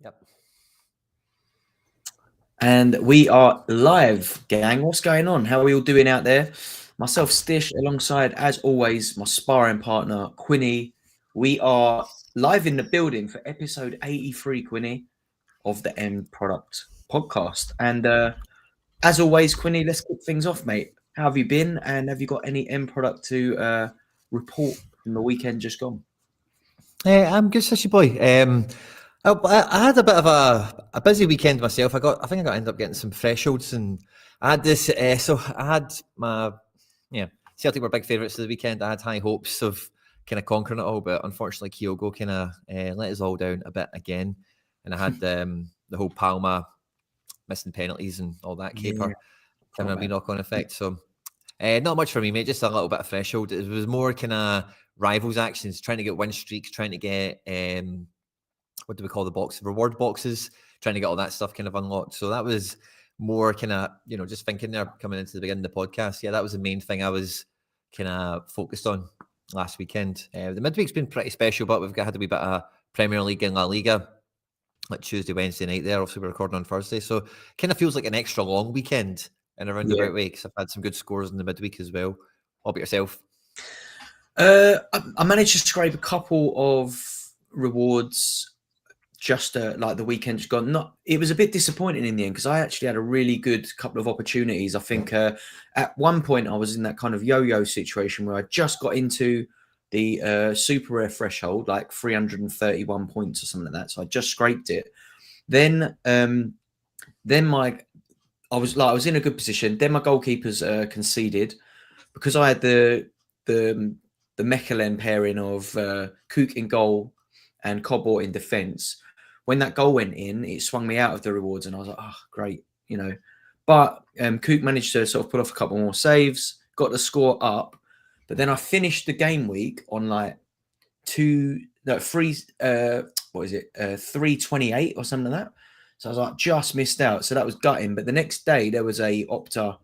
Yep. And we are live, gang. What's going on? How are we all doing out there? Myself, Stish, alongside, as always, my sparring partner, Quinny. We are live in the building for episode 83, Quinny, of the End Product podcast. And as always, Quinny, let's kick things off, mate. How have you been? And have you got any End Product to report from the weekend just gone? I'm good, sissy boy. I had a bit of a busy weekend myself. I think I ended up getting some thresholds, and I had this. So I had Celtic were big favourites of the weekend. I had high hopes of kind of conquering it all, but unfortunately, Kyogo kind of let us all down a bit again. And I had the whole Palma missing penalties and all that Yeah, caper having a wee knock-on effect. So not much for me, mate. Just a little bit of threshold. It was more kind of rivals actions, trying to get win streaks, trying to get what do we call the box? Reward boxes, trying to get all that stuff kind of unlocked. So that was more kind of, just thinking there coming into the beginning of the podcast. Yeah, that was the main thing I was kind of focused on last weekend. The midweek's been pretty special, but we've had a wee bit of Premier League and La Liga like Tuesday, Wednesday night there. Obviously, we're recording on Thursday. So kind of feels like an extra long weekend in a yeah. roundabout way because I've had some good scores in the midweek as well. How about yourself? I managed to scrape a couple of rewards just like the weekend just gone. Not, it was a bit disappointing in the end because I actually had a really good couple of opportunities. I think at one point I was in that kind of yo-yo situation where I just got into the super rare threshold, like 331 points or something like that. So I just scraped it. Then I was in a good position. Then my goalkeepers conceded because I had the the Mechelen pairing of Cook in goal and Cobalt in defence. When that goal went in, it swung me out of the rewards, and I was like, "Oh, great," you know. But Cook managed to sort of pull off a couple more saves, got the score up. But then I finished the game week on like three. What is it? 328 or something like that. So I was like, just missed out. So that was gutting. But the next day there was a Opta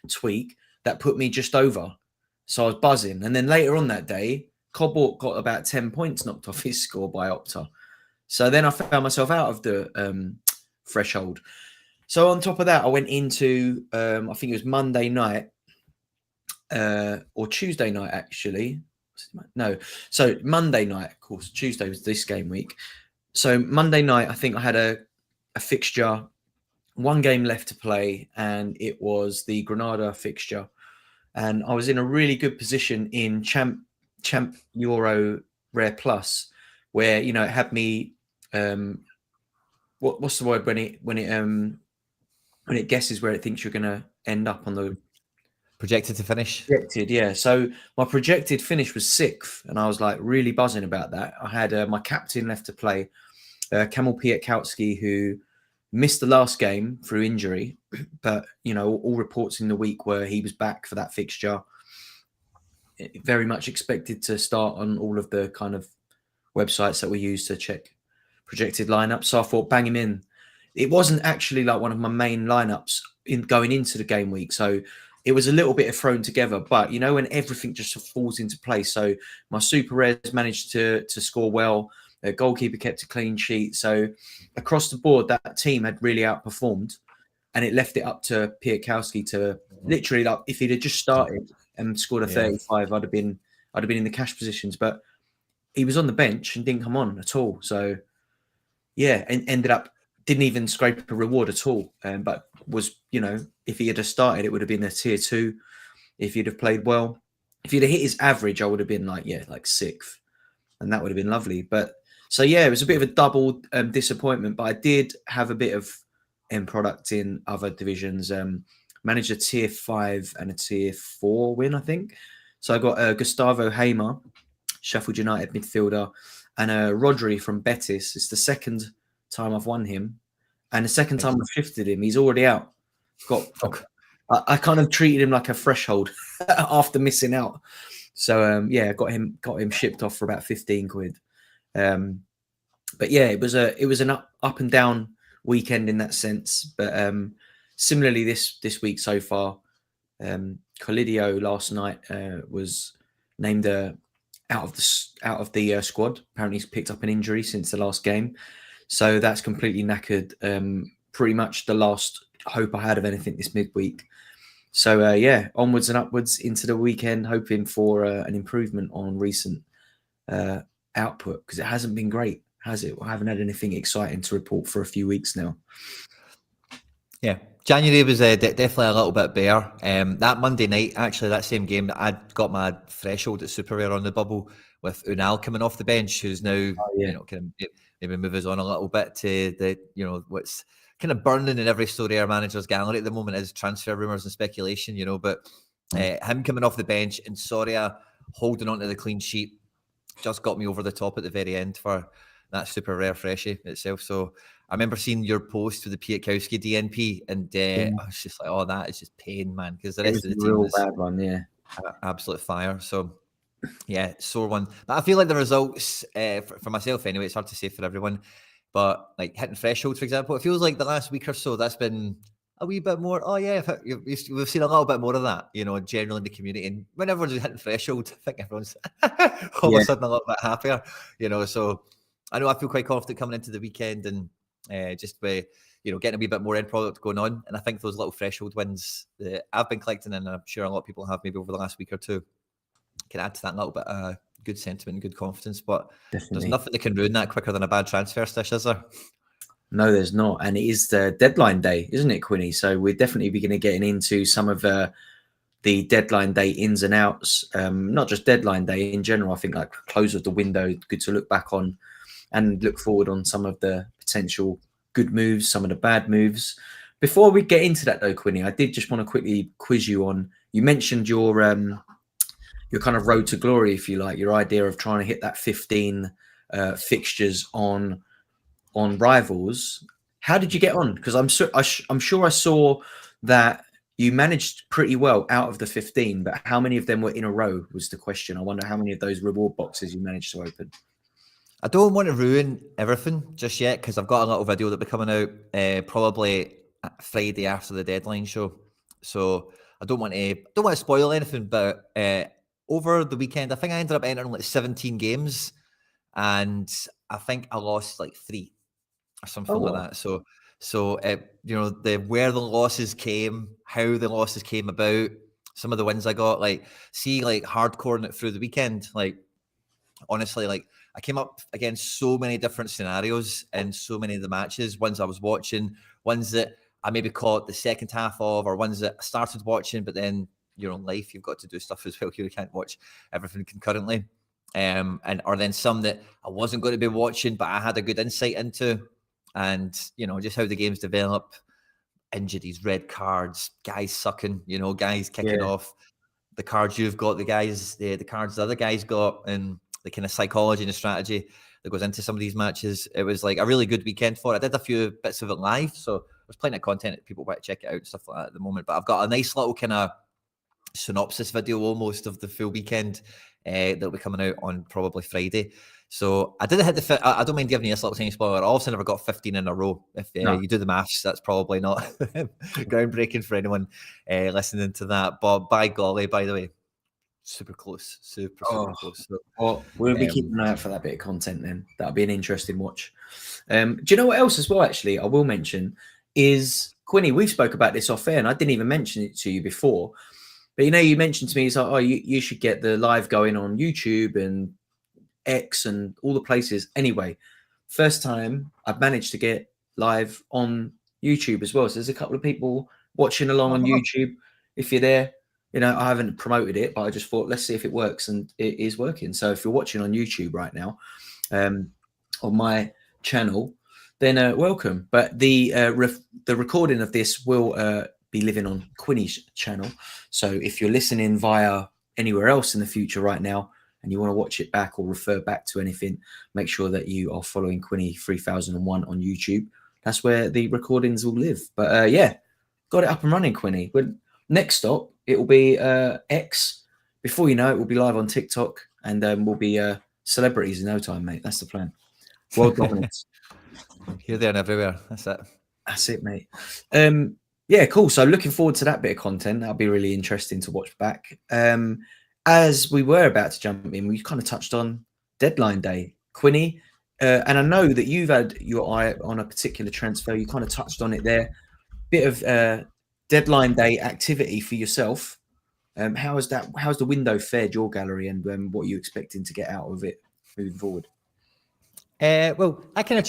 tweak that put me just over. So I was buzzing. And then later on that day, Cobalt got about 10 points knocked off his score by Opta. So then I found myself out of the threshold. So on top of that, I went into, I think it was Monday night or Tuesday night, actually. No. So Monday night, of course, Tuesday was this game week. So Monday night, I think I had a fixture, one game left to play, and it was the Granada fixture. And I was in a really good position in Champ Euro Rare Plus, where it had me. What's the word when it guesses where it thinks you're going to end up on the Projected to finish? projected? Yeah. So my projected finish was sixth, and I was like really buzzing about that. I had my captain left to play, Kamil Piatkowski, who missed the last game through injury, but all reports in the week were he was back for that fixture. Very much expected to start on all of the kind of websites that we use to check projected lineups. So I thought, bang him in. It wasn't actually like one of my main lineups in going into the game week, so it was a little bit of thrown together. But when everything just falls into place. So my super rares managed to score well. The goalkeeper kept a clean sheet. So across the board, that team had really outperformed, and it left it up to Piatkowski to literally, like, if he'd have just started and scored a Yeah. 35, I'd have been in the cash positions. But he was on the bench and didn't come on at all. So yeah, and ended up didn't even scrape a reward at all. But was if he had have started, it would have been a tier 2. If he'd have played well, if he'd have hit his average, I would have been like sixth, and that would have been lovely. But so yeah, it was a bit of a double disappointment. But I did have a bit of end product in other divisions. Managed a tier 5 and a tier 4 win, I think. So I got Gustavo Hamer, Sheffield United midfielder, and Rodri from Betis. It's the second time I've won him, and the second time I've shifted him. He's already out. Got Okay. I kind of treated him like a threshold after missing out. So yeah, got him shipped off for about 15 quid. But yeah, it was an up and down weekend in that sense. But similarly, this week so far, Colidio last night was named out of the squad. Apparently, he's picked up an injury since the last game. So that's completely knackered pretty much the last hope I had of anything this midweek. So yeah, onwards and upwards into the weekend, hoping for an improvement on recent output, because it hasn't been great, has it? I haven't had anything exciting to report for a few weeks now. Yeah, January was definitely a little bit bare. That Monday night, actually, that same game, that I'd got my threshold at Super Rare on the bubble with Unal coming off the bench, who's now, you know, kind of maybe move us on a little bit to the, you know, what's kind of burning in every Sorare manager's gallery at the moment is transfer rumours and speculation, you know, but him coming off the bench and Soria holding on to the clean sheet just got me over the top at the very end for that Super Rare freshie itself. So I remember seeing your post with the Piatkowski DNP, and I was just like, oh, that is just pain, man, because the rest of the team real was bad one, yeah, absolute fire. So yeah, sore one. But I feel like the results, for myself anyway, it's hard to say for everyone, but like hitting thresholds, for example, it feels like the last week or so that's been a wee bit more. Oh yeah, we've seen a little bit more of that, you know, generally in the community. And when everyone's hitting threshold, I think everyone's all of a sudden a little bit happier, you know. So I know I feel quite confident coming into the weekend and just by, you know, getting a wee bit more end product going on. And I think those little threshold wins that I've been collecting, and I'm sure a lot of people have maybe over the last week or two, can add to that little bit of good sentiment and good confidence. But there's nothing that can ruin that quicker than a bad transfer stitch, is there? No, there's not. And it is the deadline day, isn't it, Quinny? So we're definitely beginning getting into some of the deadline day ins and outs. Not just deadline day in general. I think like close of the window, good to look back on and look forward on some of the potential good moves, some of the bad moves. Before we get into that though, Quinny, I did just want to quickly quiz you on, you mentioned your kind of road to glory, if you like, your idea of trying to hit that 15 fixtures on Rivals. How did you get on? Because I'm sure I saw that you managed pretty well out of the 15, but how many of them were in a row was the question. I wonder how many of those reward boxes you managed to open. I don't want to ruin everything just yet, because I've got a little video that'll be coming out probably Friday after the deadline show. So I don't want to spoil anything, but over the weekend, I think I ended up entering like 17 games, and I think I lost like 3 or something like that. So you know, where the losses came, how the losses came about, some of the wins I got, like hardcoring it through the weekend, like honestly, like I came up against so many different scenarios in so many of the matches, ones I was watching, ones that I maybe caught the second half of, or ones that I started watching, but then your own life, you've got to do stuff as well. You can't watch everything concurrently. Or then some that I wasn't going to be watching, but I had a good insight into, and you know, just how the games develop, injuries, red cards, guys sucking, you know, guys kicking off, the cards you've got, the cards the other guys got, and the kind of psychology and the strategy that goes into some of these matches. It was like a really good weekend for it. I did a few bits of it live, so there's plenty of content that people want to check it out and stuff like that at the moment. But I've got a nice little kind of synopsis video almost of the full weekend that'll be coming out on probably Friday. So I didn't hit the I don't mind giving you a little tiny spoiler. I also never got 15 in a row. If you do the maths, that's probably not groundbreaking for anyone listening to that. But by golly, by the way, super close, super close. So, well, we'll be keeping an eye out for that bit of content then. That'll be an interesting watch. Do you know what else as well, actually, I will mention is, Quinny, we spoke about this off air and I didn't even mention it to you before. But, you know, you mentioned to me, it's like, oh, you should get the live going on YouTube and X and all the places. Anyway, first time I've managed to get live on YouTube as well. So there's a couple of people watching along on YouTube. If you're there, you know, I haven't promoted it, but I just thought, let's see if it works, and it is working. So if you're watching on YouTube right now, on my channel, then welcome. But the recording of this will be living on Quinny's channel. So if you're listening via anywhere else in the future right now, and you want to watch it back or refer back to anything, make sure that you are following Quinny 3001 on YouTube. That's where the recordings will live. But yeah, got it up and running, Quinny. But next stop, it will be X. Before you know it, we'll be live on TikTok, and we'll be celebrities in no time, mate. That's the plan. World dominance. Here, there, and everywhere. That's it. That's it, mate. Yeah, cool. So looking forward to that bit of content. That'll be really interesting to watch back. As we were about to jump in, we kind of touched on deadline day. Quinny, And I know that you've had your eye on a particular transfer. You kind of touched on it there. Bit of deadline day activity for yourself. How's the window fared your gallery, and what are you expecting to get out of it moving forward? Well, I kind of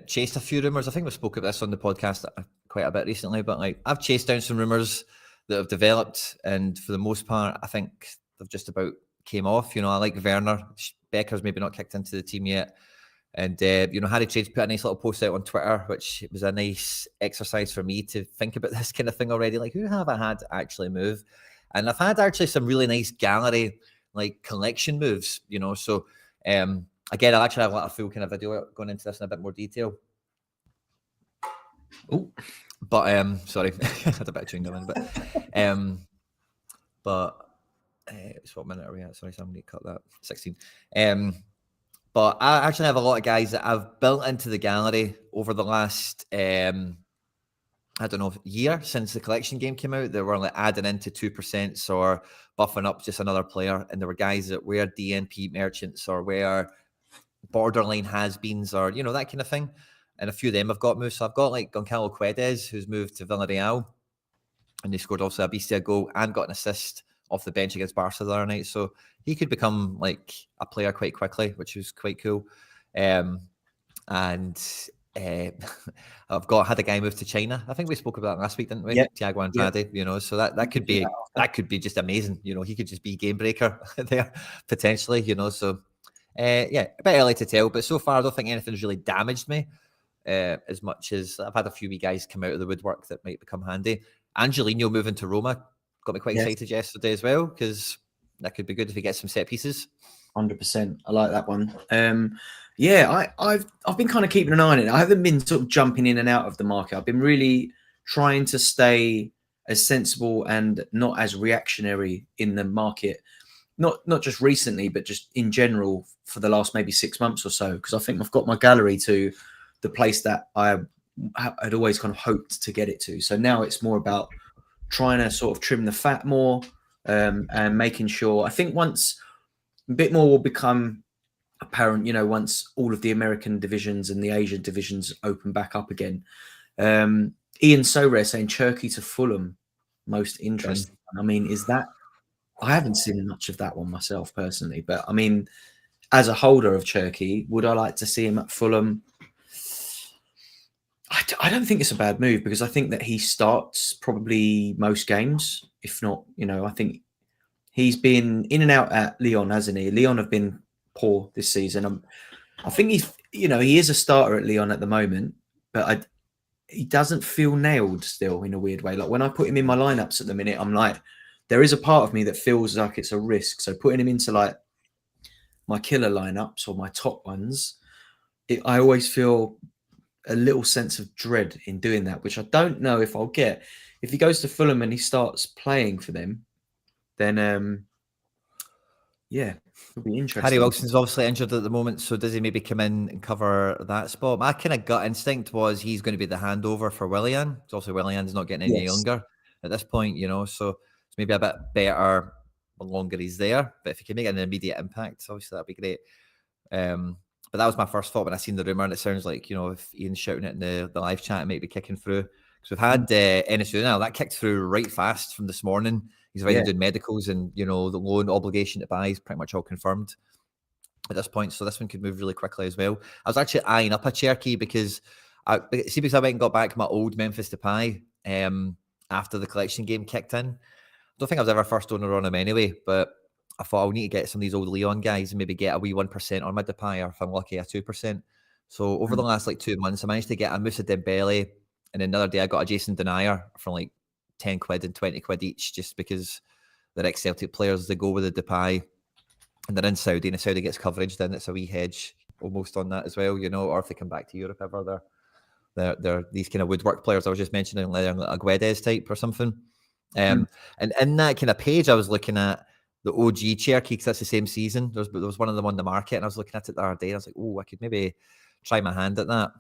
chased a few rumors. I think we spoke about this on the podcast quite a bit recently, but like I've chased down some rumors that have developed, and for the most part, I think they've just about came off. I like Werner. Becker's maybe not kicked into the team yet. And, Harry Trade's put a nice little post out on Twitter, which was a nice exercise for me to think about this kind of thing already. Like, who have I had actually move? And I've had actually some really nice gallery, like, collection moves, So, again, I'll actually have a full kind of video going into this in a bit more detail. Oh, but, sorry, I had a bit of chewing gum in, but what minute are we at? Sorry, somebody cut that. 16. But I actually have a lot of guys that I've built into the gallery over the last, year since the collection game came out. They were like adding into 2% or buffing up just another player. And there were guys that were DNP merchants or were borderline has-beens or, that kind of thing. And a few of them have got moved. So I've got like Goncalo Guedes, who's moved to Villarreal. And they scored also a Bestia goal and got an assist off the bench against Barca the other night. So he could become like a player quite quickly, which was quite cool. I've had a guy move to China. I think we spoke about that last week, didn't we? Yep. Thiago Andrade, so that could be just amazing. He could just be game breaker there potentially, So a bit early to tell, but so far I don't think anything's really damaged me as much as I've had a few wee guys come out of the woodwork that might become handy. Angelino moving to Roma got me quite excited yesterday as well, because that could be good if he gets some set pieces. 100%. I like that one. I've been kind of keeping an eye on it. I haven't been sort of jumping in and out of the market. I've been really trying to stay as sensible and not as reactionary in the market. Not just recently, but just in general for the last maybe 6 months or so, because I think I've got my gallery to the place that I had always kind of hoped to get it to. So now it's more about trying to sort of trim the fat more, and making sure. I think once a bit more will become apparent, once all of the American divisions and the Asian divisions open back up again. Ian Sorare saying Cherki to Fulham, most interesting. I mean, is that? I haven't seen much of that one myself personally, but I mean, as a holder of Cherki, would I like to see him at Fulham? I don't think it's a bad move, because I think that he starts probably most games, if not, I think he's been in and out at Lyon, hasn't he? Lyon have been poor this season. I think he is a starter at Lyon at the moment, but he doesn't feel nailed still in a weird way. Like when I put him in my lineups at the minute, I'm like, there is a part of me that feels like it's a risk. So putting him into like my killer lineups or my top ones, I always feel a little sense of dread in doing that, which I don't know if I'll get. If he goes to Fulham and he starts playing for them, then it'll be interesting. Harry Wilson's obviously injured at the moment, so does he maybe come in and cover that spot? My kind of gut instinct was he's going to be the handover for Willian. So obviously Willian's not getting any younger at this point, so it's maybe a bit better the longer he's there. But if he can make an immediate impact, obviously that'd be great. But that was my first thought when I seen the rumour, and it sounds like, if Ian's shouting it in the live chat, it might be kicking through. Because we've had Enes Ünal, that kicked through right fast from this morning. He's already doing medicals, and, the loan obligation to buy is pretty much all confirmed at this point. So this one could move really quickly as well. I was actually eyeing up a Cherki because I went and got back my old Memphis Depay after the collection game kicked in. I don't think I was ever first owner on him anyway, but I thought I'll need to get some of these old Lyon guys and maybe get a wee 1% on my Depay, or if I'm lucky, a 2%. So over the last 2 months, I managed to get a Moussa Dembele, and another day I got a Jason Denier for like 10 quid and 20 quid each, just because they're ex-Celtic players. They go with the Depay, and they're in Saudi, and if Saudi gets coverage, then it's a wee hedge almost on that as well, or if they come back to Europe ever, they're these kind of woodwork players I was just mentioning, like a Guedes type or something. And in that kind of page, I was looking at the OG Cherki, because that's the same season. There was one of them on the market, and I was looking at it the other day, and I was like, oh, I could maybe try my hand at that.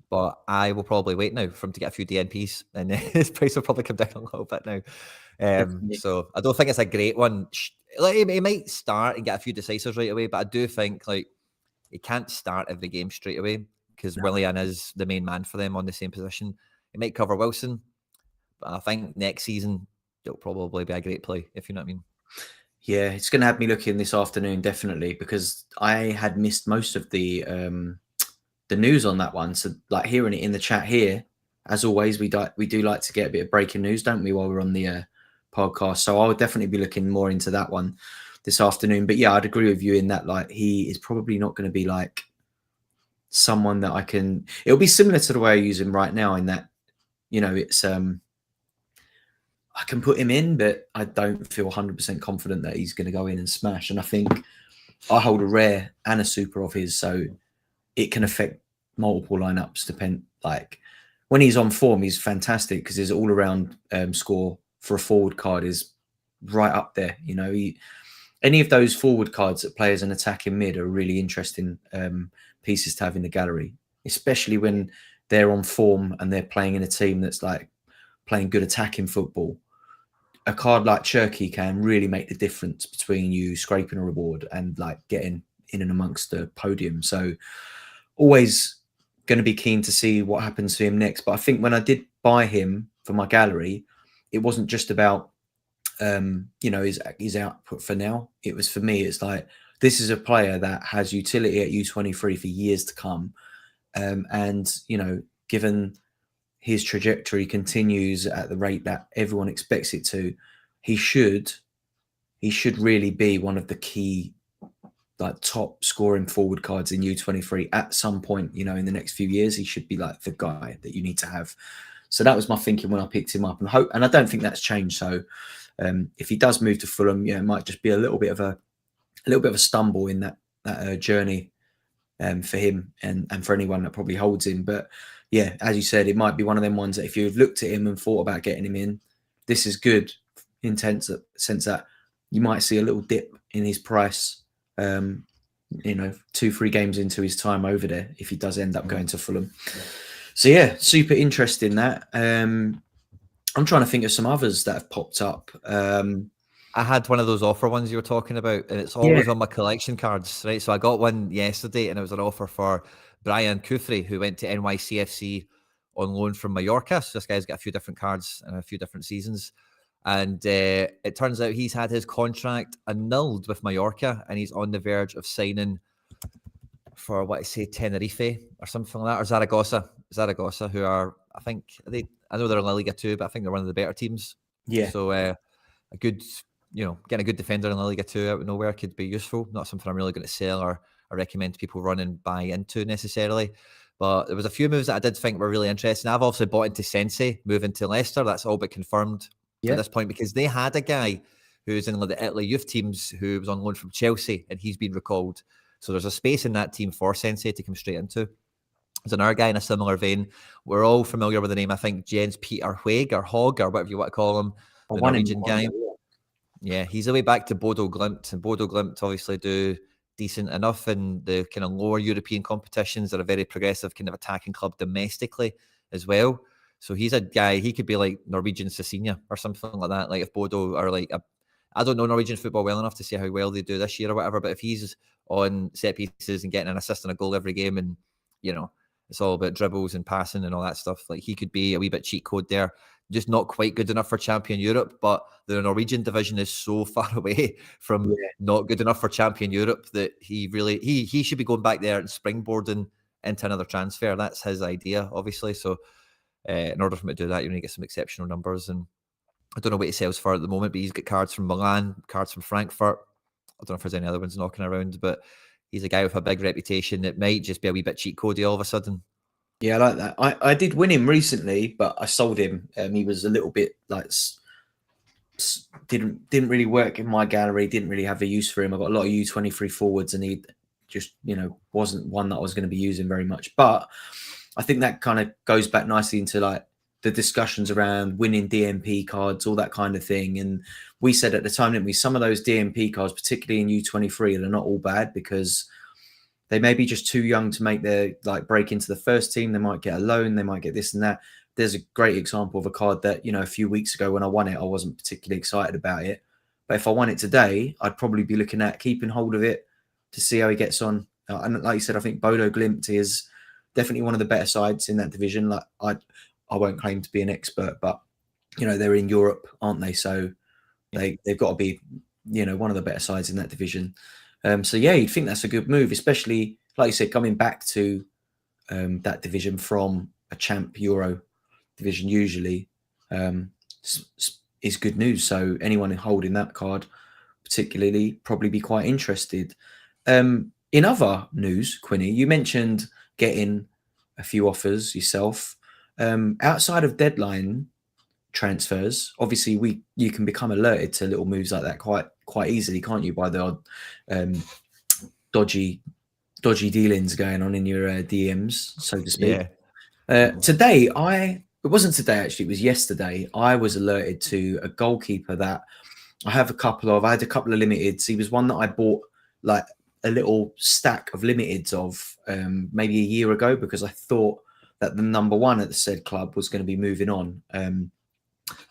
But I will probably wait now for him to get a few DNPs, and his price will probably come down a little bit now. So I don't think it's a great one. Like, he might start and get a few decisors right away, but I do think like he can't start every game straight away because Willian is the main man for them on the same position. He might cover Wilson, but I think next season it'll probably be a great play, if you know what I mean. Yeah, it's going to have me looking this afternoon, definitely, because I had missed most of the news on that one. So, like, hearing it in the chat here, as always, we do like to get a bit of breaking news, don't we, while we're on the podcast? So I'll definitely be looking more into that one this afternoon. But yeah, I'd agree with you in that, like, he is probably not going to be like someone that I can. It'll be similar to the way I use him right now, in that, you know, it's I can put him in, but I don't feel 100% confident that he's going to go in and smash. And I think I hold a rare and a super of his, so it can affect multiple lineups. Like, when he's on form, he's fantastic because his all-around score for a forward card is right up there. You know, any of those forward cards that play as an attacking mid are really interesting pieces to have in the gallery, especially when they're on form and they're playing in a team that's like playing good attacking football. A card like Cherky can really make the difference between you scraping a reward and like getting in and amongst the podium. So always going to be keen to see what happens to him next. But I think when I did buy him for my gallery, it wasn't just about you know, his output for now. It was, for me, it's like, this is a player that has utility at U23 for years to come. And, you know, given his trajectory continues at the rate that everyone expects it to, he should really be one of the key, like, top scoring forward cards in U23 at some point. You know, in the next few years, he should be like the guy that you need to have. So that was my thinking when I picked him up, and I don't think that's changed. So if he does move to Fulham, yeah, it might just be a little bit of a stumble in that journey for him and for anyone that probably holds him. But yeah, as you said, it might be one of them ones that if you've looked at him and thought about getting him in, this is good in sense that you might see a little dip in his price, you know, 2-3 games into his time over there, if he does end up going to Fulham. So yeah, super interesting that. I'm trying to think of some others that have popped up. I had one of those offer ones you were talking about, and it's always on my collection cards, right? So I got one yesterday, and it was an offer for Brian Kufri, who went to NYCFC on loan from Mallorca. So this guy's got a few different cards and a few different seasons. And it turns out he's had his contract annulled with Mallorca, and he's on the verge of signing for, what I say, Tenerife or something like that, or Zaragoza, who are, I think, I know they're in La Liga too, but I think they're one of the better teams. Yeah. So a good, you know, getting a good defender in La Liga 2 out of nowhere could be useful. Not something I'm really going to sell or recommend people run and buy into necessarily. But there was a few moves that I did think were really interesting. I've also bought into Sensei, moving to Leicester. That's all but confirmed at this point, because they had a guy who's in the Italy youth teams who was on loan from Chelsea, and he's been recalled. So there's a space in that team for Sensei to come straight into. There's another guy in a similar vein. We're all familiar with the name, I think, Jens Peter Hweg or Hog or whatever you want to call him, the Norwegian guy. Yeah, he's away back to Bodo Glimt, and Bodo Glimt obviously do decent enough in the kind of lower European competitions. They're a very progressive kind of attacking club domestically as well. So he's a guy, he could be like Norwegian Cecilia or something like that. Like if Bodo are like, I don't know Norwegian football well enough to see how well they do this year or whatever, but if he's on set pieces and getting an assist and a goal every game, and, you know, it's all about dribbles and passing and all that stuff, like he could be a wee bit cheat code there. Just not quite good enough for Champion Europe, but the Norwegian division is so far away from not good enough for Champion Europe that he should be going back there and springboarding into another transfer. That's his idea, obviously. So in order for him to do that, you need to get some exceptional numbers. And I don't know what he sells for at the moment, but he's got cards from Milan, cards from Frankfurt. I don't know if there's any other ones knocking around, but he's a guy with a big reputation that might just be a wee bit cheat codey all of a sudden. Yeah, I like that. I did win him recently, but I sold him. He was a little bit like didn't really work in my gallery. Didn't really have a use for him. I got a lot of U23 forwards, and he just, you know, wasn't one that I was going to be using very much. But I think that kind of goes back nicely into like the discussions around winning DMP cards, all that kind of thing. And we said at the time, didn't we, some of those DMP cards, particularly in U23, they're not all bad because they may be just too young to make their like break into the first team. They might get a loan. They might get this and that. There's a great example of a card that, you know, a few weeks ago when I won it, I wasn't particularly excited about it. But if I won it today, I'd probably be looking at keeping hold of it to see how he gets on And like you said, I think Bodo Glimt is definitely one of the better sides in that division. Like I won't claim to be an expert, but they're in Europe, aren't they? So they've got to be one of the better sides in that division. So yeah, you'd think that's a good move, especially like you said, coming back to that division from a champ Euro division usually is good news. So anyone holding that card particularly probably be quite interested. In other news, Quinny, you mentioned getting a few offers yourself. Outside of deadline transfers, obviously you can become alerted to little moves like that quite easily, can't you? By the odd dodgy dealings going on in your DMs, so to speak. Today, it wasn't today actually, it was yesterday. I was alerted to a goalkeeper that I had a couple of limiteds. He was one that I bought like a little stack of limiteds of maybe a year ago, because I thought that the number one at the said club was going to be moving on.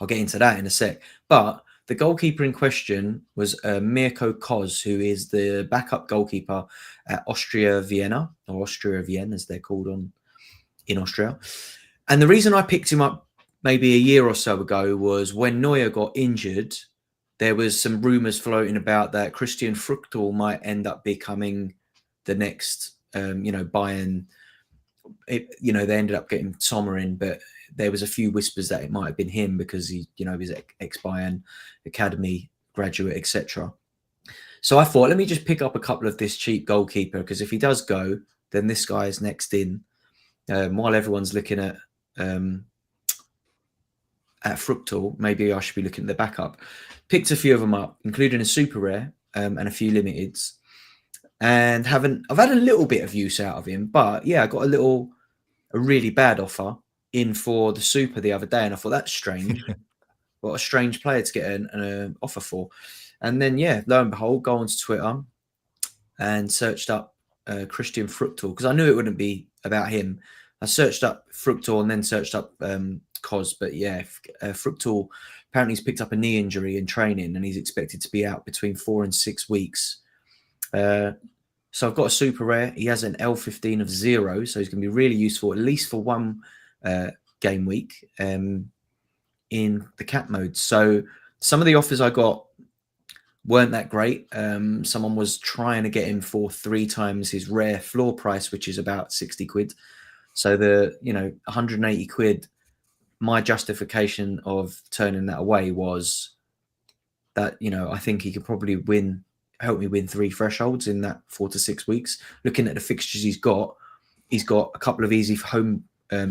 I'll get into that in a sec. But the goalkeeper in question was Mirko Koz, who is the backup goalkeeper at Austria Vienna, or Austria Vienna as they're called in Austria. And the reason I picked him up maybe a year or so ago was when Neuer got injured, there was some rumours floating about that Christian Fruchtel might end up becoming the next, Bayern. They ended up getting Sommer in, but there was a few whispers that it might have been him because he, he's ex-Bayern academy graduate, etc. So I thought, let me just pick up a couple of this cheap goalkeeper, because if he does go, then this guy is next in. While everyone's looking at Fruchtel, maybe I should be looking at the backup. Picked a few of them up, including a super rare and a few limiteds. And I've had a little bit of use out of him, but yeah, I got a really bad offer in for the super the other day, and I thought that's strange. What a strange player to get an offer for. And then yeah, lo and behold, go onto Twitter and searched up Christian Fruchtel, because I knew it wouldn't be about him. I searched up Fruchtel and then searched up Koz, but yeah, Fruchtel apparently he's picked up a knee injury in training and he's expected to be out between 4 and 6 weeks. So I've got a super rare. He has an L15 of 0, so he's going to be really useful, at least for one game week in the cap mode. So some of the offers I got weren't that great. Someone was trying to get him for 3 times his rare floor price, which is about 60 quid. So the 180 quid, my justification of turning that away was that I think he could probably help me win 3 thresholds in that 4 to 6 weeks. Looking at the fixtures he's got a couple of easy home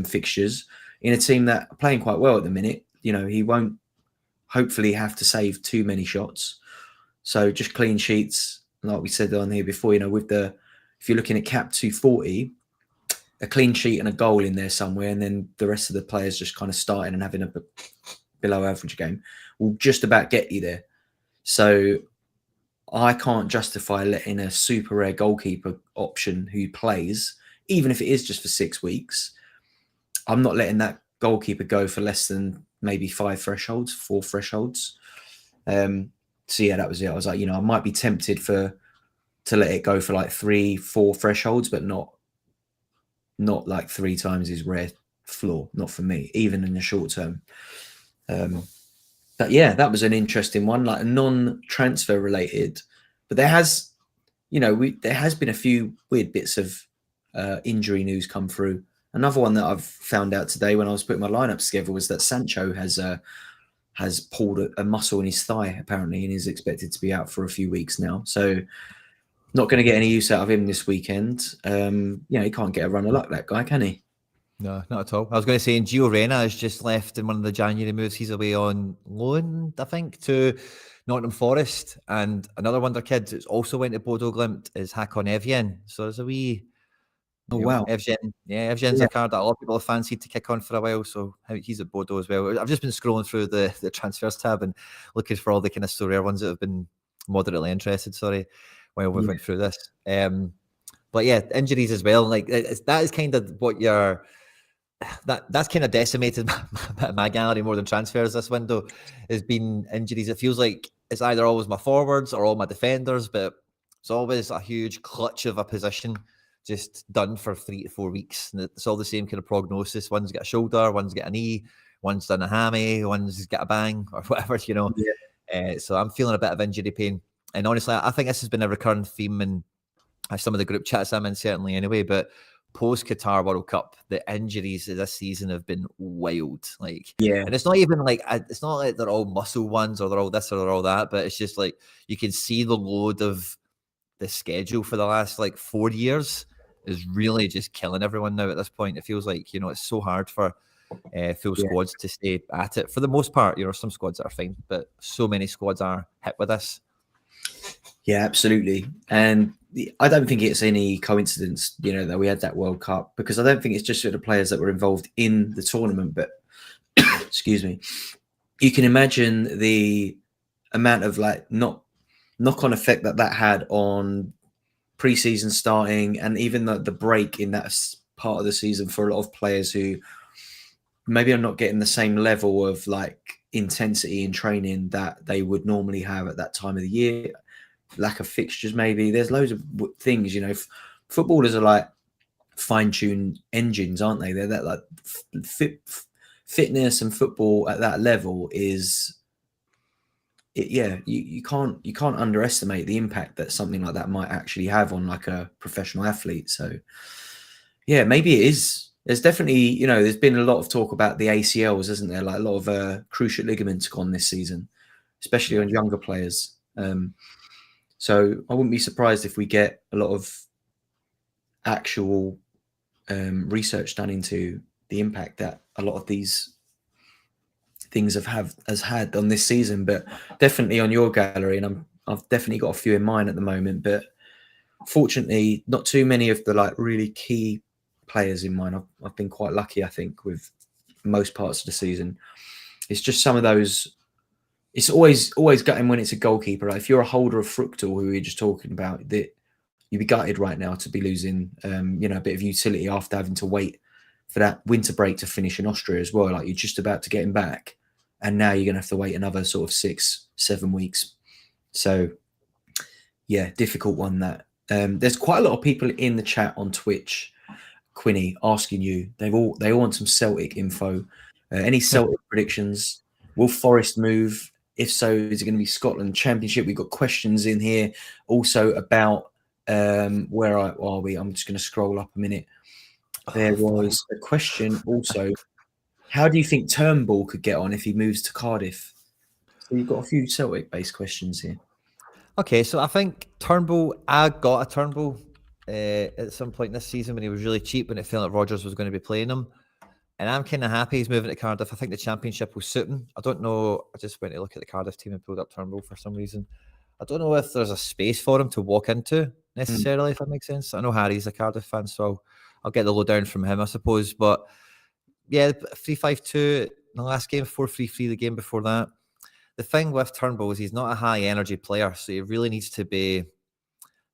fixtures in a team that are playing quite well at the minute. He won't hopefully have to save too many shots. So just clean sheets, like we said on here before, if you're looking at cap 240, a clean sheet and a goal in there somewhere, and then the rest of the players just kind of starting and having a below average game will just about get you there. So I can't justify letting a super rare goalkeeper option who plays, even if it is just for 6 weeks. I'm not letting that goalkeeper go for less than maybe 5 thresholds, 4 thresholds. So yeah, that was it. I was like, I might be tempted to let it go for like 3, 4 thresholds, but not like 3 times his rare floor. Not for me, even in the short term. But yeah, that was an interesting one, like a non-transfer related. But there has been a few weird bits of injury news come through. Another one that I've found out today when I was putting my lineup together was that Sancho has pulled a muscle in his thigh apparently, and is expected to be out for a few weeks now. So not going to get any use out of him this weekend. He can't get a run of luck, that guy, can he? No, not at all. I was going to say, Gio Reyna has just left in one of the January moves. He's away on loan, I think, to Nottingham Forest. And another wonder kid who's also went to Bodo Glimt is Hakon Evjen. So there's a wee... Oh, wow. Evgen's a card that a lot of people have fancied to kick on for a while. So he's at Bodo as well. I've just been scrolling through the transfers tab and looking for all the kind of Sorare ones that have been moderately interested, while we went through this. But yeah, injuries as well. Like that is kind of what you're... That's kind of decimated my gallery more than transfers this window. Has been injuries. It feels like it's either always my forwards or all my defenders, but It's always a huge clutch of a position just done for 3 to 4 weeks. And it's all the same kind of prognosis. One's got a shoulder, one's got a knee, one's done a hammy, one's got a bang or whatever, you know. Yeah. So I'm feeling a bit of injury pain. And honestly, I think this has been a recurring theme in some of the group chats I'm in, certainly anyway. But post Qatar World Cup, the injuries this season have been wild. Like, Yeah. and it's not even like it's not like they're all muscle ones or they're all this or they're all that, but it's just like you can see the load of the schedule for the last like 4 years is really just killing everyone now at this point. It feels like, you know, it's so hard for full squads to stay at it for the most part. You know, some squads are fine, but so many squads are hit with this. Yeah, absolutely. And I don't think it's any coincidence, you know, that we had that World Cup, because I don't think it's just for the players that were involved in the tournament, but excuse me, you can imagine the amount of like knock-on effect that had on pre-season starting, and even the break in that part of the season for a lot of players who maybe are not getting the same level of like intensity in training that they would normally have at that time of the year. Lack of fixtures, maybe. There's loads of things, you know. Footballers are like fine-tuned engines, aren't they? They're that like fitness and football at that level is you can't underestimate the impact that something like that might actually have on like a professional athlete. So yeah, maybe it is. There's definitely, you know, there's been a lot of talk about the ACLs, isn't there? Like a lot of cruciate ligaments gone this season, especially on younger players. So I wouldn't be surprised if we get a lot of actual research done into the impact that a lot of these things has had on this season. But definitely on your gallery, and I've definitely got a few in mind at the moment. But fortunately, not too many of the like really key players in mind. I've been quite lucky, I think, with most parts of the season. It's just some of those. It's always gutting when it's a goalkeeper. Right? If you're a holder of Fructal, who we were just talking about, that you'd be gutted right now to be losing, you know, a bit of utility after having to wait for that winter break to finish in Austria as well. Like you're just about to get him back, and now you're going to have to wait another sort of 6-7 weeks. So, yeah, difficult one that. There's quite a lot of people in the chat on Twitch, Quinny, asking you. They all want some Celtic info. Any Celtic predictions? Will Forest move? If so, is it going to be Scotland Championship? We've got questions in here also about where are we? I'm just going to scroll up a minute. There was a question also. How do you think Turnbull could get on if he moves to Cardiff? So you've got a few Celtic-based questions here. Okay, so I think Turnbull, I got a Turnbull at some point this season when he was really cheap, when it felt like Rodgers was going to be playing him. And I'm kind of happy he's moving to Cardiff. I think the Championship will suit him. I don't know. I just went to look at the Cardiff team and pulled up Turnbull for some reason. I don't know if there's a space for him to walk into necessarily, if that makes sense. I know Harry's a Cardiff fan, so I'll get the lowdown from him, I suppose. But yeah, 3-5-2 the last game, 4-3-3 the game before that. The thing with Turnbull is he's not a high energy player, so he really needs to be.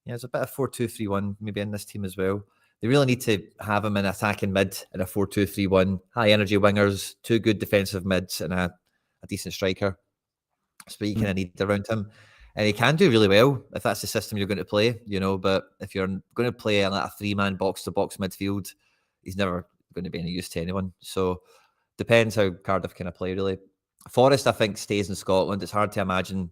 Yeah, it's a bit of 4-2-3-1 maybe in this team as well. They really need to have him in attacking mid in a 4-2-3-1, high energy wingers, 2 good defensive mids, and a decent striker. So you kind of need around him. And he can do really well if that's the system you're going to play, you know. But if you're going to play a 3-man box-to-box midfield, he's never going to be any use to anyone. So depends how Cardiff kind of play, really. Forest, I think, stays in Scotland. It's hard to imagine.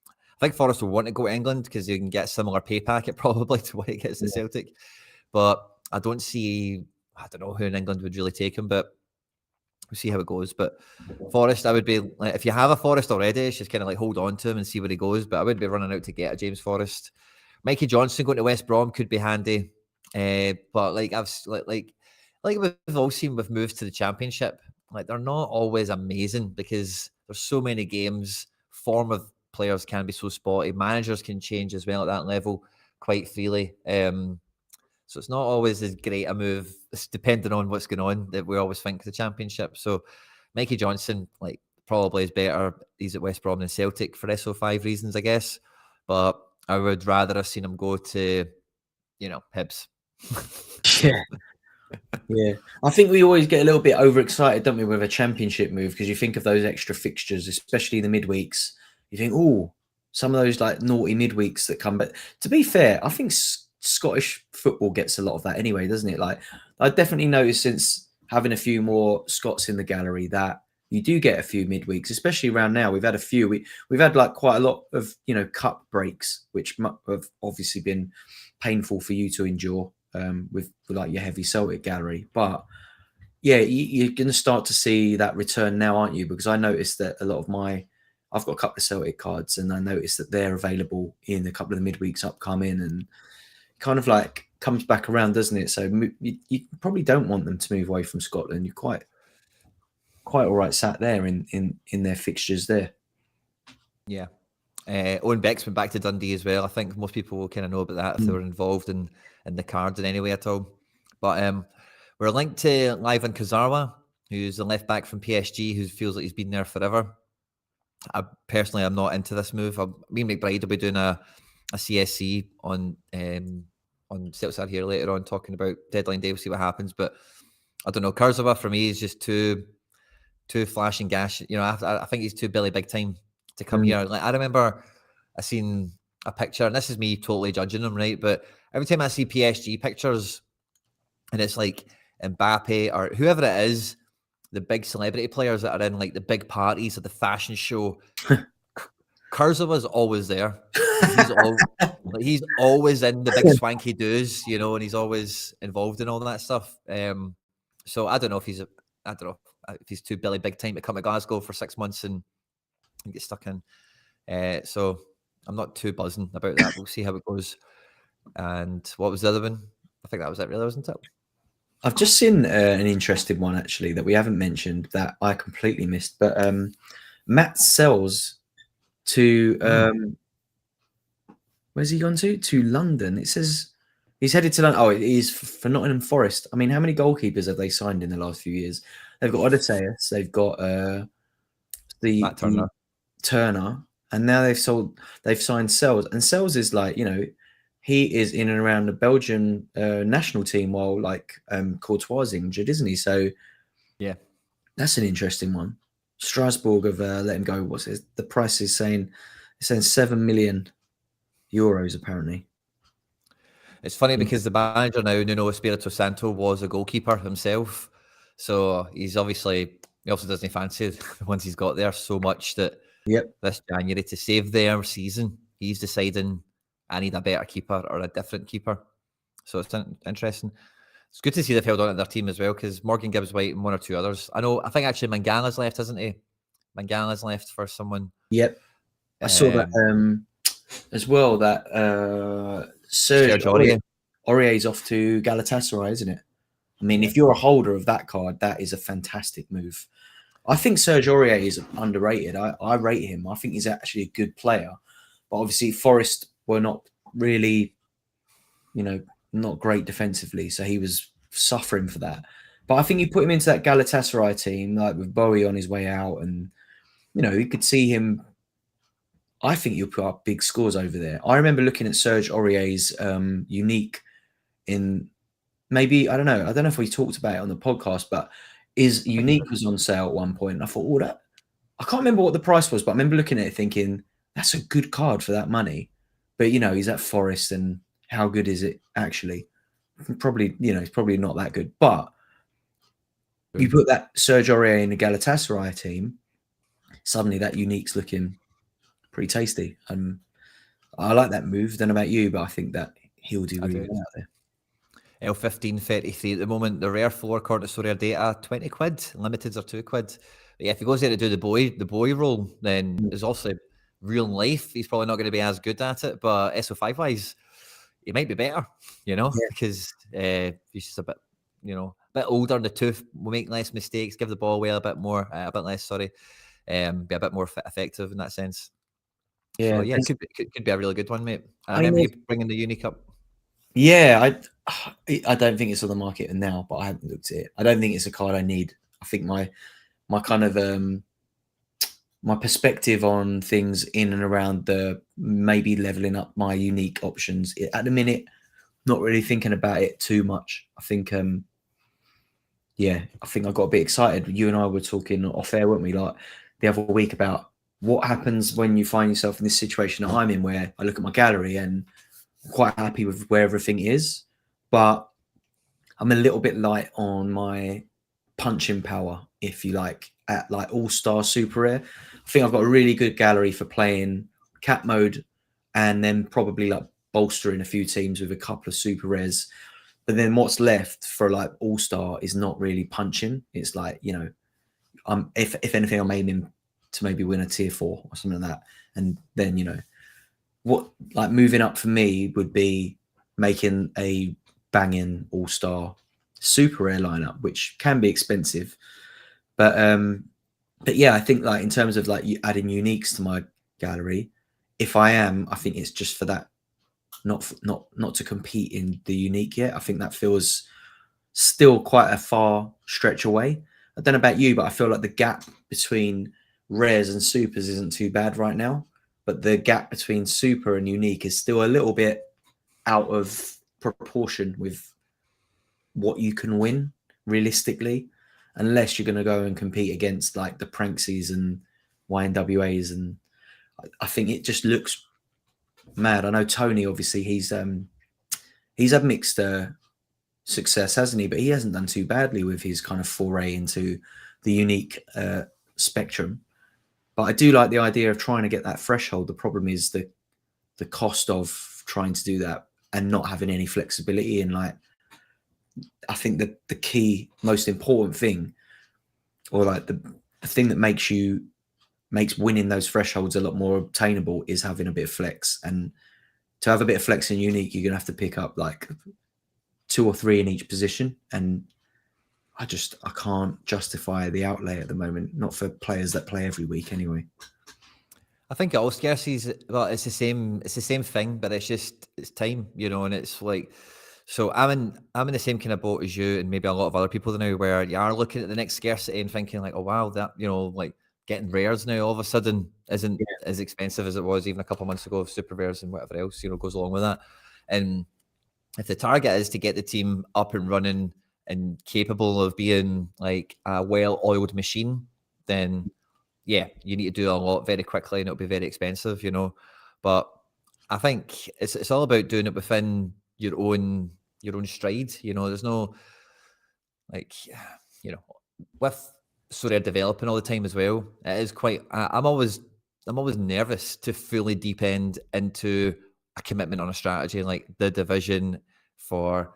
I think Forest will want to go to England because you can get a similar pay packet probably to what he gets in Celtic. But I don't know who in England would really take him, but we'll see how it goes. But Forest, I would be, like, if you have a Forest already, it's just kind of like hold on to him and see where he goes. But I would be running out to get a James Forrest. Mikey Johnson going to West Brom could be handy. But like we've all seen with moves to the Championship, like they're not always amazing because there's so many games. Form of players can be so spotty. Managers can change as well at that level quite freely. So it's not always as great a move, it's depending on what's going on, that we always think the Championship. So Mikey Johnson, like, probably is better. He's at West Brom than Celtic for SO5 reasons, I guess. But I would rather have seen him go to, you know, Hibs. Yeah. I think we always get a little bit overexcited, don't we, with a Championship move, because you think of those extra fixtures, especially the midweeks. You think, oh, some of those like naughty midweeks that come. But to be fair, I think Scottish football gets a lot of that anyway, doesn't it? Like I definitely noticed since having a few more Scots in the gallery that you do get a few midweeks, especially around now. We've had a few. We've had like quite a lot of cup breaks, which have obviously been painful for you to endure with like your heavy Celtic gallery. But yeah, you're going to start to see that return now, aren't you? Because I noticed that a lot of I've got a couple of Celtic cards, and I noticed that they're available in a couple of the midweeks upcoming, and kind of like comes back around, doesn't it? So you probably don't want them to move away from Scotland. You're quite all right sat there in their fixtures there. Yeah. Owen Beck's went back to Dundee as well. I think most people will kind of know about that if they were involved in the cards in any way at all. But we're linked to Livan Kazawa, who's the left back from PSG, who feels like he's been there forever. Personally, I'm not into this move. Me and McBride will be doing a CSC on Celtic here later on, talking about deadline day. We'll see what happens. But I don't know. Kurzawa for me is just too flash and gash. I think he's too Billy Big Time to come here. Like I remember I seen a picture, and this is me totally judging him, right? But every time I see PSG pictures, and it's like Mbappe or whoever it is, the big celebrity players that are in like the big parties at the fashion show, Kurzawa's always there. He's always in the big swanky do's, and he's always involved in all that stuff. So I don't know if he's too Billy Big Time to come to Glasgow for 6 months and get stuck in. So I'm not too buzzing about that. We'll see how it goes. And what was the other one? I think that was it, really, wasn't it? I've just seen an interesting one actually that we haven't mentioned that I completely missed. But Matt sells to where's he gone to? To London. It says he's headed to London. Oh, it is for Nottingham Forest. I mean, how many goalkeepers have they signed in the last few years? They've got Odysseus. They've got Matt Turner, and now they've signed Sells, and Sells is like he is in and around the Belgian national team while like Courtois is injured, isn't he? So yeah, that's an interesting one. Strasbourg have let him go. What's it? The price is saying €7 million apparently. It's funny because the manager now, Nuno Espirito Santo, was a goalkeeper himself, so he also doesn't fancy the ones he's got there so much that this January, to save their season, he's deciding I need a better keeper or a different keeper. So it's interesting. It's good to see they've held on to their team as well, because Morgan Gibbs White and one or two others. I think actually Mangala's left, isn't he? Mangala's left for someone. Yep. I saw that as well, that Serge Aurier's off to Galatasaray, isn't it? I mean, if you're a holder of that card, that is a fantastic move. I think Serge Aurier is underrated. I rate him. I think he's actually a good player. But obviously Forest were not really, not great defensively. So he was suffering for that. But I think you put him into that Galatasaray team, like with Bowie on his way out, and, you could see him. I think you'll put up big scores over there. I remember looking at Serge Aurier's unique in maybe, I don't know if we talked about it on the podcast, but his unique was on sale at one point. And I thought, I can't remember what the price was, but I remember looking at it thinking, that's a good card for that money. But, he's at Forest, and how good is it actually? Probably, it's probably not that good. But you put that Serge Aurier in the Galatasaray team, suddenly that unique's looking pretty tasty. I like that move. Don't know about you, but I think that he'll do really well out there. L1533 at the moment. The rare floor according to Sorare data, 20 quid. Limiteds are 2 quid. But yeah, if he goes there to do the boy role, then there's also real life. He's probably not going to be as good at it, but SO5 wise, he might be better, because he's just a bit, a bit older in the tooth, will make less mistakes, give the ball away a bit less, be a bit more effective in that sense. Yeah, so, yeah, it could be a really good one, mate. I remember you bringing the unique up. Yeah, I don't think it's on the market now, but I haven't looked at it. I don't think it's a card I need. I think my kind of my perspective on things in and around the maybe leveling up my unique options at the minute, not really thinking about it too much. I think I got a bit excited. You and I were talking off air, weren't we, like the other week about what happens when you find yourself in this situation that I'm in, where I look at my gallery and I'm quite happy with where everything is, but I'm a little bit light on my punching power, if you like, at like all-star super rare. I think I've got a really good gallery for playing cat mode, and then probably like bolstering a few teams with a couple of super rares. But then what's left for like all-star is not really punching. It's like, you know, if anything, I'm aiming to maybe win a tier 4 or something like that. And then, you know, what like moving up for me would be making a banging all-star super rare lineup, which can be expensive. But yeah, I think like in terms of like you adding uniques to my gallery, if I am, I think it's just for that, not to compete in the unique yet. I think that feels still quite a far stretch away. I don't know about you, but I feel like the gap between rares and supers isn't too bad right now. But the gap between super and unique is still a little bit out of proportion with what you can win realistically, unless you're going to go and compete against like the Pranksies and YNWAs. And I think it just looks mad. I know Tony, obviously, he's had mixed success, hasn't he? But he hasn't done too badly with his kind of foray into the unique spectrum. But I do like the idea of trying to get that threshold. The problem is the cost of trying to do that and not having any flexibility. And like, I think that the key, most important thing, or like the thing that makes winning those thresholds a lot more obtainable, is having a bit of flex. And to have a bit of flex in unique, you're gonna have to pick up like 2 or 3 in each position. And I can't justify the outlay at the moment, not for players that play every week anyway. I think all scarcities, well, it's the same thing, but it's time, you know, and it's like, so I'm in the same kind of boat as you and maybe a lot of other people now, where you are looking at the next scarcity and thinking like, oh wow, that, you know, like getting rares now all of a sudden isn't as expensive as it was even a couple of months ago, of super rares and whatever else, you know, goes along with that. And if the target is to get the team up and running and capable of being like a well-oiled machine, then yeah, you need to do a lot very quickly and it'll be very expensive, you know. But I think it's all about doing it within your own stride. You know, there's no like, you know, with Sorare developing all the time as well. It is quite. I'm always nervous to fully deep end into a commitment on a strategy like the division for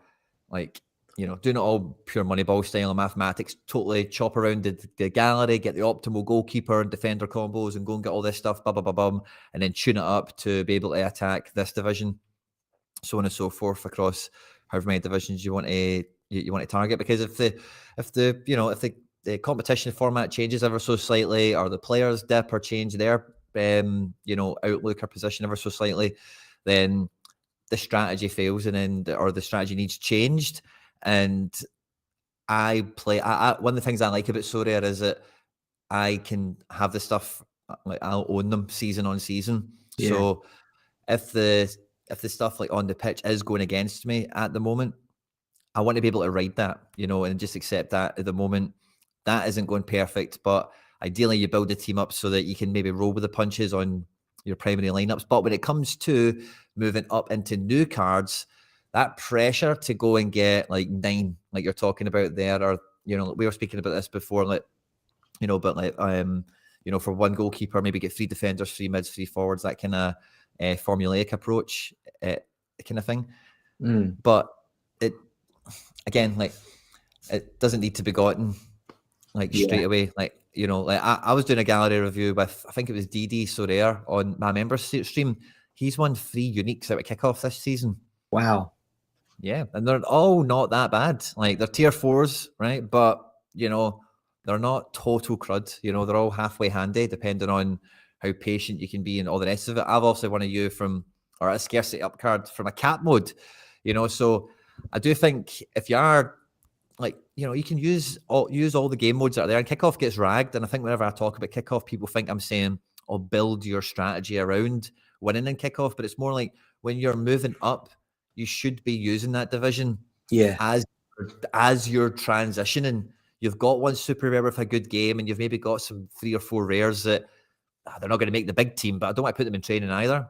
like, you know, doing it all pure Moneyball style and mathematics, totally chop around the gallery, get the optimal goalkeeper and defender combos and go and get all this stuff, and then tune it up to be able to attack this division, so on and so forth, across however many divisions you want to target. Because if the competition format changes ever so slightly, or the players dip or change their outlook or position ever so slightly, then the strategy fails, and then or the strategy needs changed. And I one of the things I like about Sorare is that I can have the stuff, like I'll own them season on season. Yeah. So if the stuff like on the pitch is going against me at the moment, I want to be able to ride that, you know, and just accept that at the moment that isn't going perfect. But ideally, you build the team up so that you can maybe roll with the punches on your primary lineups. But when it comes to moving up into new cards, that pressure to go and get like 9, like you're talking about there, or, you know, we were speaking about this before, like, you know, but like, you know, for one goalkeeper, maybe get 3 defenders, 3 mids, 3 forwards, that kind of formulaic approach, kind of thing. But it, again, like, it doesn't need to be gotten like straight away. Like, you know, like I was doing a gallery review with, I think it was DD Sorare on my members stream. He's won 3 uniques out of kickoff this season. Wow. Yeah, and they're all not that bad. Like, they're tier 4s, right? But, you know, they're not total crud. You know, they're all halfway handy, depending on how patient you can be and all the rest of it. I've also won a U from, or a scarcity up card from a cat mode, you know. So I do think if you are, like, you know, you can use all the game modes that are there. And kickoff gets ragged, and I think whenever I talk about kickoff, people think I'm saying, "Oh, build your strategy around winning in kickoff," but it's more like when you're moving up, you should be using that division as you're transitioning. You've got one super rare with a good game, and you've maybe got some 3 or 4 rares that they're not going to make the big team, but I don't want to put them in training either.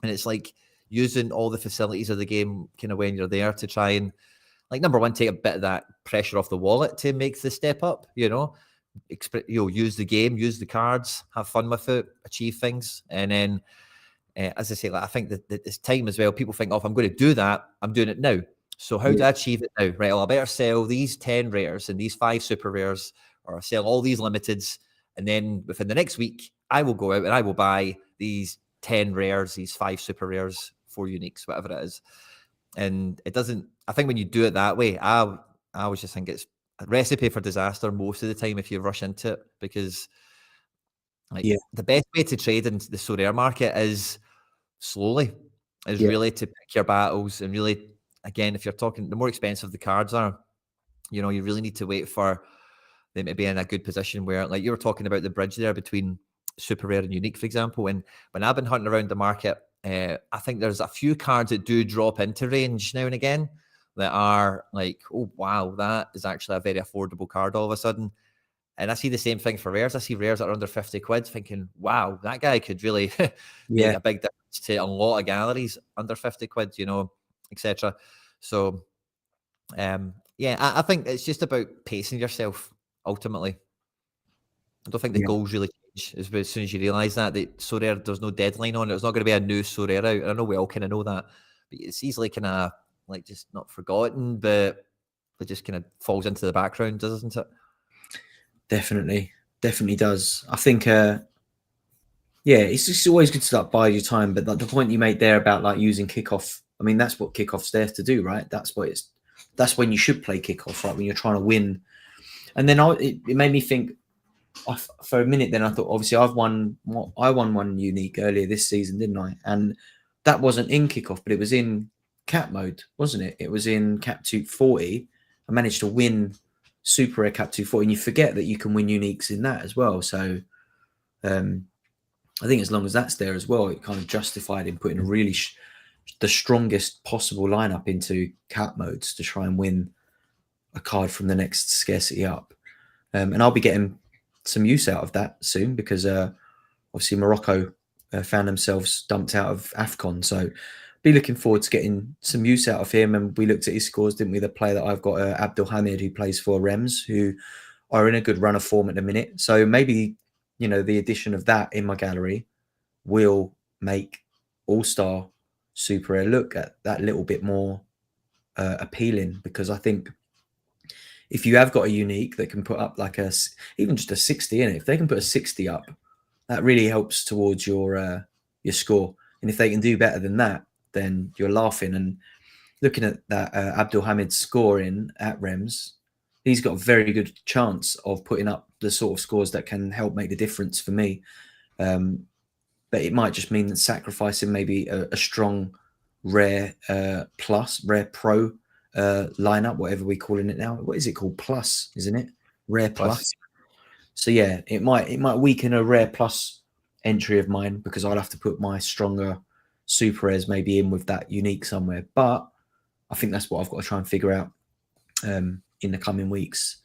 And it's like using all the facilities of the game kind of when you're there to try and, like, number one, take a bit of that pressure off the wallet to make the step up, use the game, use the cards, have fun with it, achieve things. And then, as I say, like, I think that it's time as well. People think, oh, if I'm going to do that, I'm doing it now. So how do I achieve it now? Right, well, I better sell these 10 rares and these 5 super rares, or sell all these limiteds. And then within the next week, I will go out and I will buy these 10 rares, these 5 super rares, 4 uniques, whatever it is. And it doesn't, I think when you do it that way, I always just think it's a recipe for disaster most of the time if you rush into it, because the best way to trade in the Sorare market is slowly, really to pick your battles. And really, again, if you're talking, the more expensive the cards are, you really need to wait for them to be in a good position where, like you were talking about the bridge there between super rare and unique, for example. And when I've been hunting around the market, I think there's a few cards that do drop into range now and again that are like, oh, wow, that is actually a very affordable card all of a sudden. And I see the same thing for rares. I see rares that are under 50 quid thinking, wow, that guy could really make a big difference to a lot of galleries under 50 quid, etc. So, I think it's just about pacing yourself ultimately. I don't think the goals really change as soon as you realise that Sorare, there's no deadline on it. There's not going to be a new Sorare out. I know we all kind of know that, but it's easily kind of like just not forgotten, but it just kind of falls into the background, doesn't it? Definitely does. I think, it's just always good to buy your time. But like the point you made there about like using kickoff, I mean, that's what kickoff's there to do, right? That's when you should play kickoff, right? When you're trying to win. And then it made me think for a minute. Then I thought, obviously, I won one unique earlier this season, didn't I? And that wasn't in kickoff, but it was in cap mode, wasn't it? It was in cap 240. I managed to win super rare cap 240, and you forget that you can win uniques in that as well. So I think as long as that's there as well, it kind of justified in putting a really the strongest possible lineup into cap modes to try and win a card from the next scarcity up. And I'll be getting some use out of that soon, because obviously Morocco found themselves dumped out of AFCON. So be looking forward to getting some use out of him. And we looked at his scores, didn't we? The player that I've got, Abdul Hamid, who plays for Rems, who are in a good run of form at the minute. So maybe, the addition of that in my gallery will make All-Star Super Rare look at that little bit more appealing, because I think if you have got a unique that can put up like even just a 60 in it, if they can put a 60 up, that really helps towards your score. And if they can do better than that, then you're laughing. And looking at that Abdul Hamid scoring at Rems, he's got a very good chance of putting up the sort of scores that can help make the difference for me. But it might just mean that sacrificing maybe a strong rare rare pro lineup, whatever we're calling it now. What is it called? Plus, isn't it? Rare plus. So yeah, it might weaken a rare plus entry of mine, because I'll have to put my stronger super rares maybe in with that unique somewhere. But I think that's what I've got to try and figure out in the coming weeks.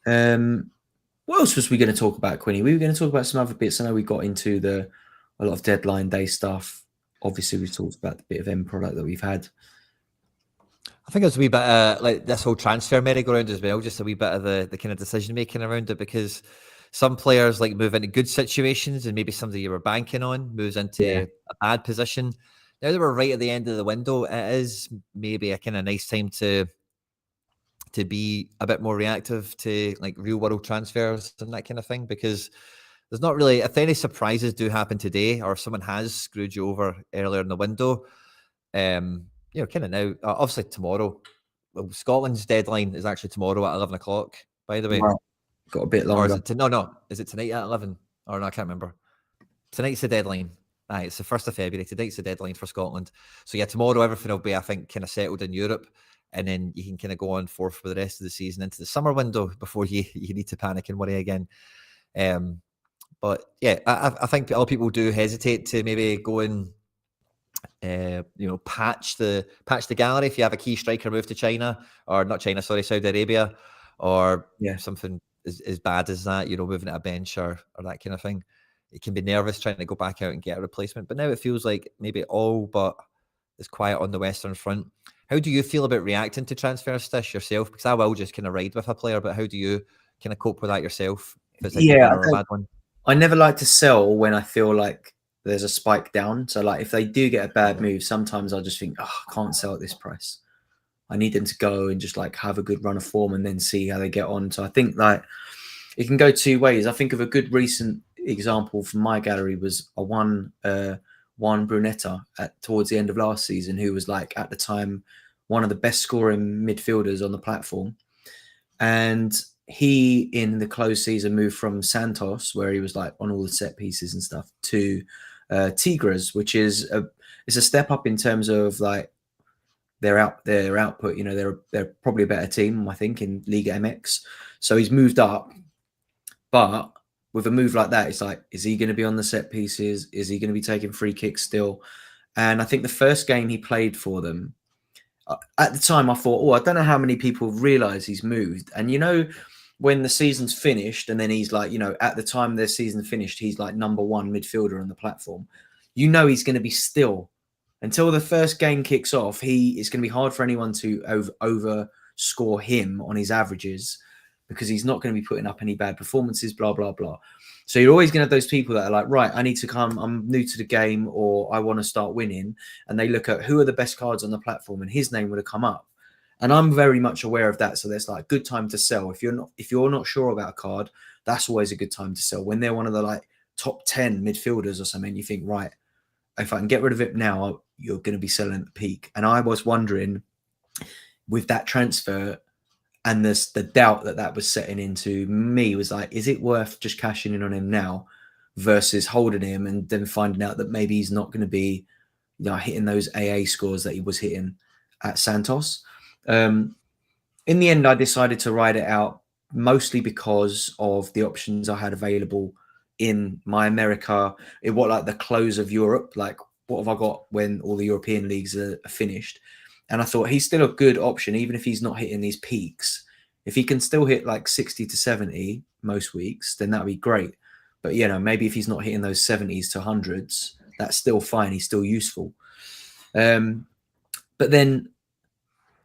What else was we going to talk about, Quinny? We were going to talk about some other bits. I know we got into a lot of deadline day stuff. Obviously, we've talked about the bit of end product that we've had. I think there's a wee bit like this whole transfer merry-go-round as well, just a wee bit of the kind of decision-making around it, because some players like move into good situations and maybe somebody you were banking on moves into a bad position. Now that we're right at the end of the window, it is maybe a kind of nice time to be a bit more reactive to like real-world transfers and that kind of thing, because there's not really, if any surprises do happen today or if someone has screwed you over earlier in the window, kind of now, obviously tomorrow. Well, Scotland's deadline is actually tomorrow at 11 o'clock, by the way. Right. Got a bit longer. Or is it no, is it tonight at 11? Or no, I can't remember. Tonight's the deadline. It's the 1st of February. Tonight's the deadline for Scotland. So yeah, tomorrow everything will be, I think, kind of settled in Europe. And then you can kind of go on forth for the rest of the season into the summer window before you need to panic and worry again. But yeah, I think a lot of people do hesitate to maybe go and patch the gallery if you have a key striker move to China, or not China, sorry, Saudi Arabia, or something as bad as that, moving at a bench or that kind of thing. it can be nervous trying to go back out and get a replacement. But now it feels like maybe all but is quiet on the Western front. How do you feel about reacting to transfer stish yourself? Because I will just kind of ride with a player, but how do you kind of cope with that yourself? If it's a good Yeah, one or a bad one? I never like to sell when I feel like there's a spike down. So like if they do get a bad move, sometimes I just think, oh, I can't sell at this price. I need them to go and just like have a good run of form and then see how they get on. So I think like it can go two ways. I think of a good recent example from my gallery was a Juan Brunetta towards the end of last season, who was like at the time one of the best scoring midfielders on the platform. And he, in the closed season, moved from Santos, where he was like on all the set pieces and stuff, to Tigres, which is it's a step up in terms of like their output. You know, they're probably a better team, I think, in Liga MX. So he's moved up, but with a move like that, it's like, is he going to be on the set pieces? Is he going to be taking free kicks still? And I think the first game he played for them, at the time I thought, oh, I don't know how many people realize he's moved. And you know, when the season's finished and then he's like, you know, at the time their season finished, he's like number one midfielder on the platform. You know, he's going to be still until the first game kicks off. It's going to be hard for anyone to over score him on his averages, because he's not going to be putting up any bad performances, blah, blah, blah. So you're always going to have those people that are like, right, I need to come, I'm new to the game, or I want to start winning. And they look at who are the best cards on the platform, and his name would have come up. And I'm very much aware of that. So that's like a good time to sell. If you're not sure about a card, that's always a good time to sell. When they're one of the like top 10 midfielders or something, you think, right, if I can get rid of it now, you're going to be selling at the peak. And I was wondering, with that transfer, and the doubt that was setting into me, was like, is it worth just cashing in on him now versus holding him and then finding out that maybe he's not going to be, you know, hitting those AA scores that he was hitting at Santos? In the end, I decided to ride it out, mostly because of the options I had available in my America, in what like the close of Europe, like what have I got when all the European leagues are finished? And I thought he's still a good option, even if he's not hitting these peaks. If he can still hit like 60 to 70 most weeks, then that'd be great. But, you know, maybe if he's not hitting those 70s to 100s, that's still fine. He's still useful. But then,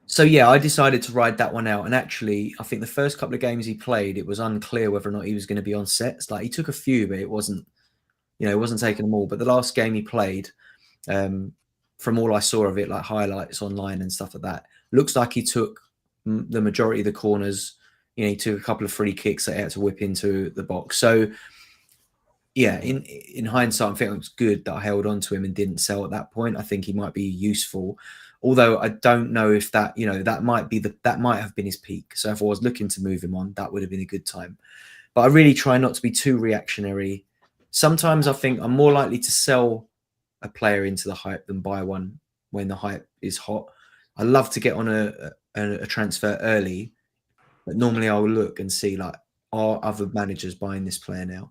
so yeah, I decided to ride that one out. And actually, I think the first couple of games he played, it was unclear whether or not he was going to be on sets. Like he took a few, but it wasn't, you know, it wasn't taking them all. But the last game he played, from all I saw of it, like highlights online and stuff like that, looks like he took the majority of the corners. You know, he took a couple of free kicks that he had to whip into the box. So yeah, in hindsight, I think it was good that I held on to him and didn't sell at that point. I think he might be useful, although I don't know if that, you know, that might have been his peak. So if I was looking to move him on, that would have been a good time. But I really try not to be too reactionary. Sometimes I think I'm more likely to sell a player into the hype than buy one when the hype is hot. I love to get on a transfer early, but normally I'll look and see, like, are other managers buying this player now?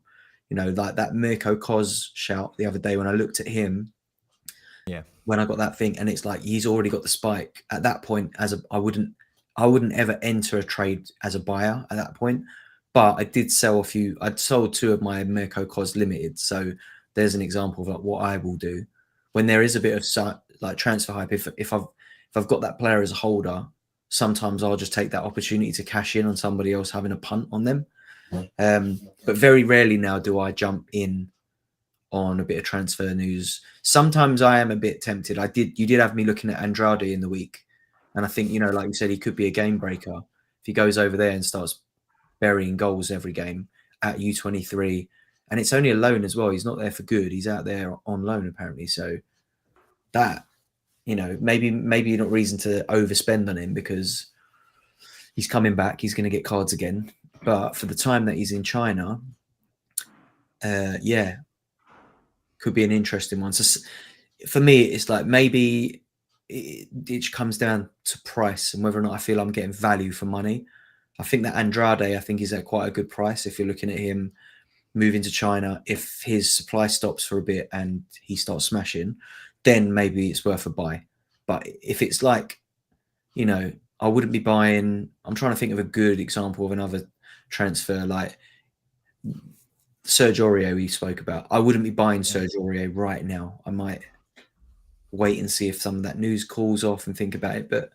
You know, like that Mirko Koz shout the other day when I looked at him. Yeah. When I got that thing, and it's like he's already got the spike. At that point, I wouldn't ever enter a trade as a buyer at that point. But I did sell a few. I'd sold 2 of my Mirko Koz limited. So there's an example of like what I will do when there is a bit of like transfer hype. If I've got that player as a holder, sometimes I'll just take that opportunity to cash in on somebody else having a punt on them. But very rarely now do I jump in on a bit of transfer news. Sometimes I am a bit tempted. You did have me looking at Andrade in the week, and I think, you know, like you said, he could be a game breaker if he goes over there and starts burying goals every game at U23. And it's only a loan as well. He's not there for good. He's out there on loan apparently. So that, you know, maybe not reason to overspend on him, because he's coming back. He's going to get cards again. But for the time that he's in China, yeah, could be an interesting one. So for me, it's like maybe it comes down to price and whether or not I feel I'm getting value for money. I think that Andrade, I think, is at quite a good price if you're looking at him moving to China. If his supply stops for a bit and he starts smashing, then maybe it's worth a buy. But if it's like, you know, I wouldn't be buying. I'm trying to think of a good example of another transfer. Like Serge Aurier we spoke about. I wouldn't be buying Serge Aurier right now. I might wait and see if some of that news cools off and think about it. But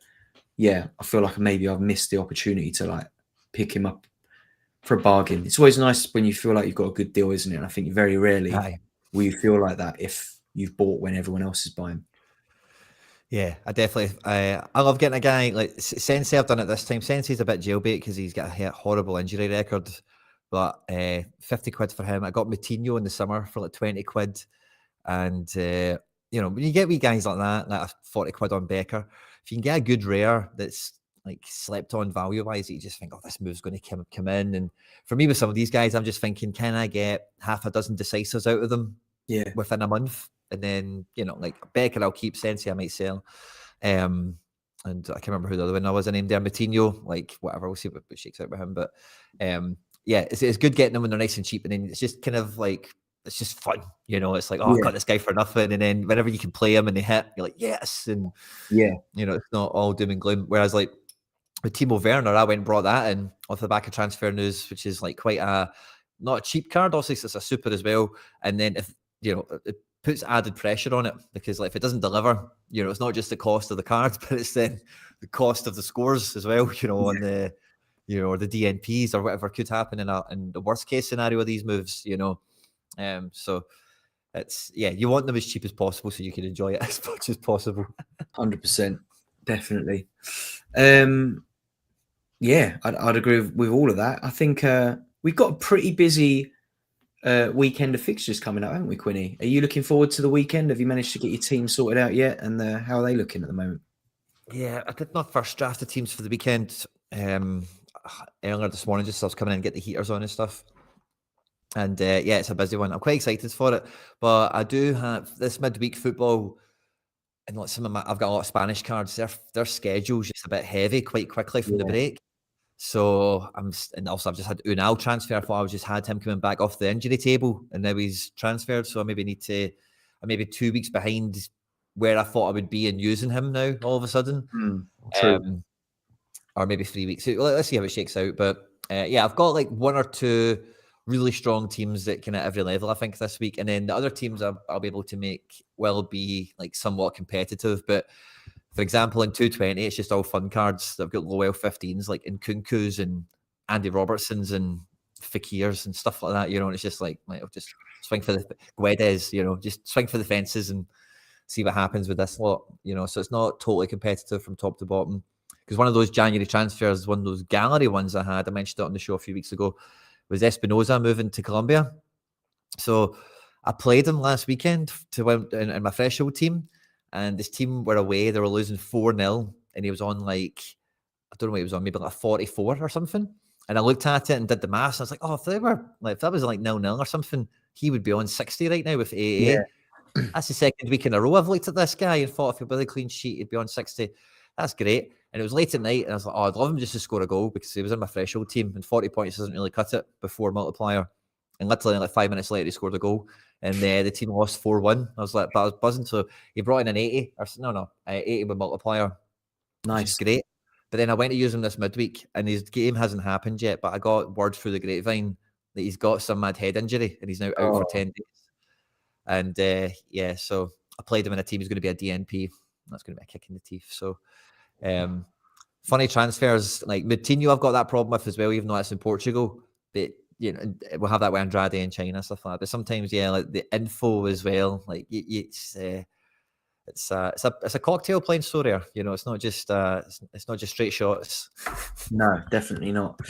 yeah, I feel like maybe I've missed the opportunity to like pick him up for a bargain. It's always nice when you feel like you've got a good deal, isn't it? And I think very rarely will you feel like that if you've bought when everyone else is buying. Yeah, I definitely. I love getting a guy like Sensei. I've done it this time. Sensei's a bit jailbait because he's got a horrible injury record. But 50 quid for him. I got Moutinho in the summer for like 20 quid. And, you know, when you get wee guys like that, like 40 quid on Becker, if you can get a good rare that's like slept on value wise, you just think, oh, this move's going to come in. And for me, with some of these guys, I'm just thinking, can I get half a dozen decisives out of them within a month? And then, you know, like Becker, I'll keep. Sensei, I might sell. And I can't remember who the other one was. I named there Moutinho, like whatever. We'll see what shakes out with him. But yeah, it's good getting them when they're nice and cheap. And then it's just kind of like, it's just fun, you know. It's like, oh, I got this guy for nothing, and then whenever you can play him and they hit, you're like, yes, and you know, it's not all doom and gloom. Whereas like with Timo Werner, I went and brought that in off the back of transfer news, which is like quite not a cheap card. Obviously, it's a super as well. And then if you know, it puts added pressure on it because like if it doesn't deliver, you know, it's not just the cost of the card, but it's then the cost of the scores as well. You know, on the or the DNPs or whatever could happen in the worst case scenario of these moves. You know. So it's you want them as cheap as possible so you can enjoy it as much as possible. 100%, definitely. I'd agree with all of that. I think we've got a pretty busy weekend of fixtures coming up, haven't we, Quinny? Are you looking forward to the weekend? Have you managed to get your team sorted out yet? And how are they looking at the moment? Yeah, I did my first draft of teams for the weekend earlier this morning, just so I was coming in and get the heaters on and stuff. And it's a busy one. I'm quite excited for it. But I do have this midweek football, and like I've got a lot of Spanish cards. Their schedule's just a bit heavy quite quickly from the break. So and also I've just had Unal transfer. I thought I just had him coming back off the injury table, and now he's transferred. So I maybe I'm maybe 2 weeks behind where I thought I would be in using him now. All of a sudden, or maybe 3 weeks. So let's see how it shakes out. But I've got like one or two really strong teams that can at every level, I think, this week. And then the other teams I'll be able to make will be like somewhat competitive. But for example, in 220, it's just all fun cards. I've got low L15s like Nkunku's and Andy Robertsons and Fakirs and stuff like that, you know, and it's just like I'll just swing for the Guedes, you know, just swing for the fences and see what happens with this lot, you know. So it's not totally competitive from top to bottom. Because one of those January transfers, one of those gallery ones I mentioned it on the show a few weeks ago, was Espinoza moving to Colombia. So I played him last weekend to win in my threshold team, and this team were away. They were losing 4-0, and he was on like, I don't know what he was on, maybe like 44 or something. And I looked at it and did the maths. And I was like, oh, if that was like 0-0 or something, he would be on 60 right now with AA. Yeah. That's the second week in a row I've looked at this guy and thought if he had a clean sheet, he'd be on 60. That's great. And it was late at night, and I was like, oh, I'd love him just to score a goal because he was in my threshold team, and 40 points doesn't really cut it before multiplier. And literally like 5 minutes later, he scored a goal, and the team lost 4-1. I was like, but I was buzzing. So he brought in an 80, or 80 with multiplier. Nice, great. But then I went to use him this midweek, and his game hasn't happened yet. But I got word through the grapevine that he's got some mad head injury, and he's now out for 10 days. And so I played him in a team who's going to be a DNP. That's going to be a kick in the teeth. So. Funny transfers like Moutinho, I've got that problem with as well, even though it's in Portugal. But you know, we'll have that with Andrade in China, stuff like that. But sometimes, like the info as well, like it's a cocktail playing Sorare. You know, it's not just straight shots. No, definitely not.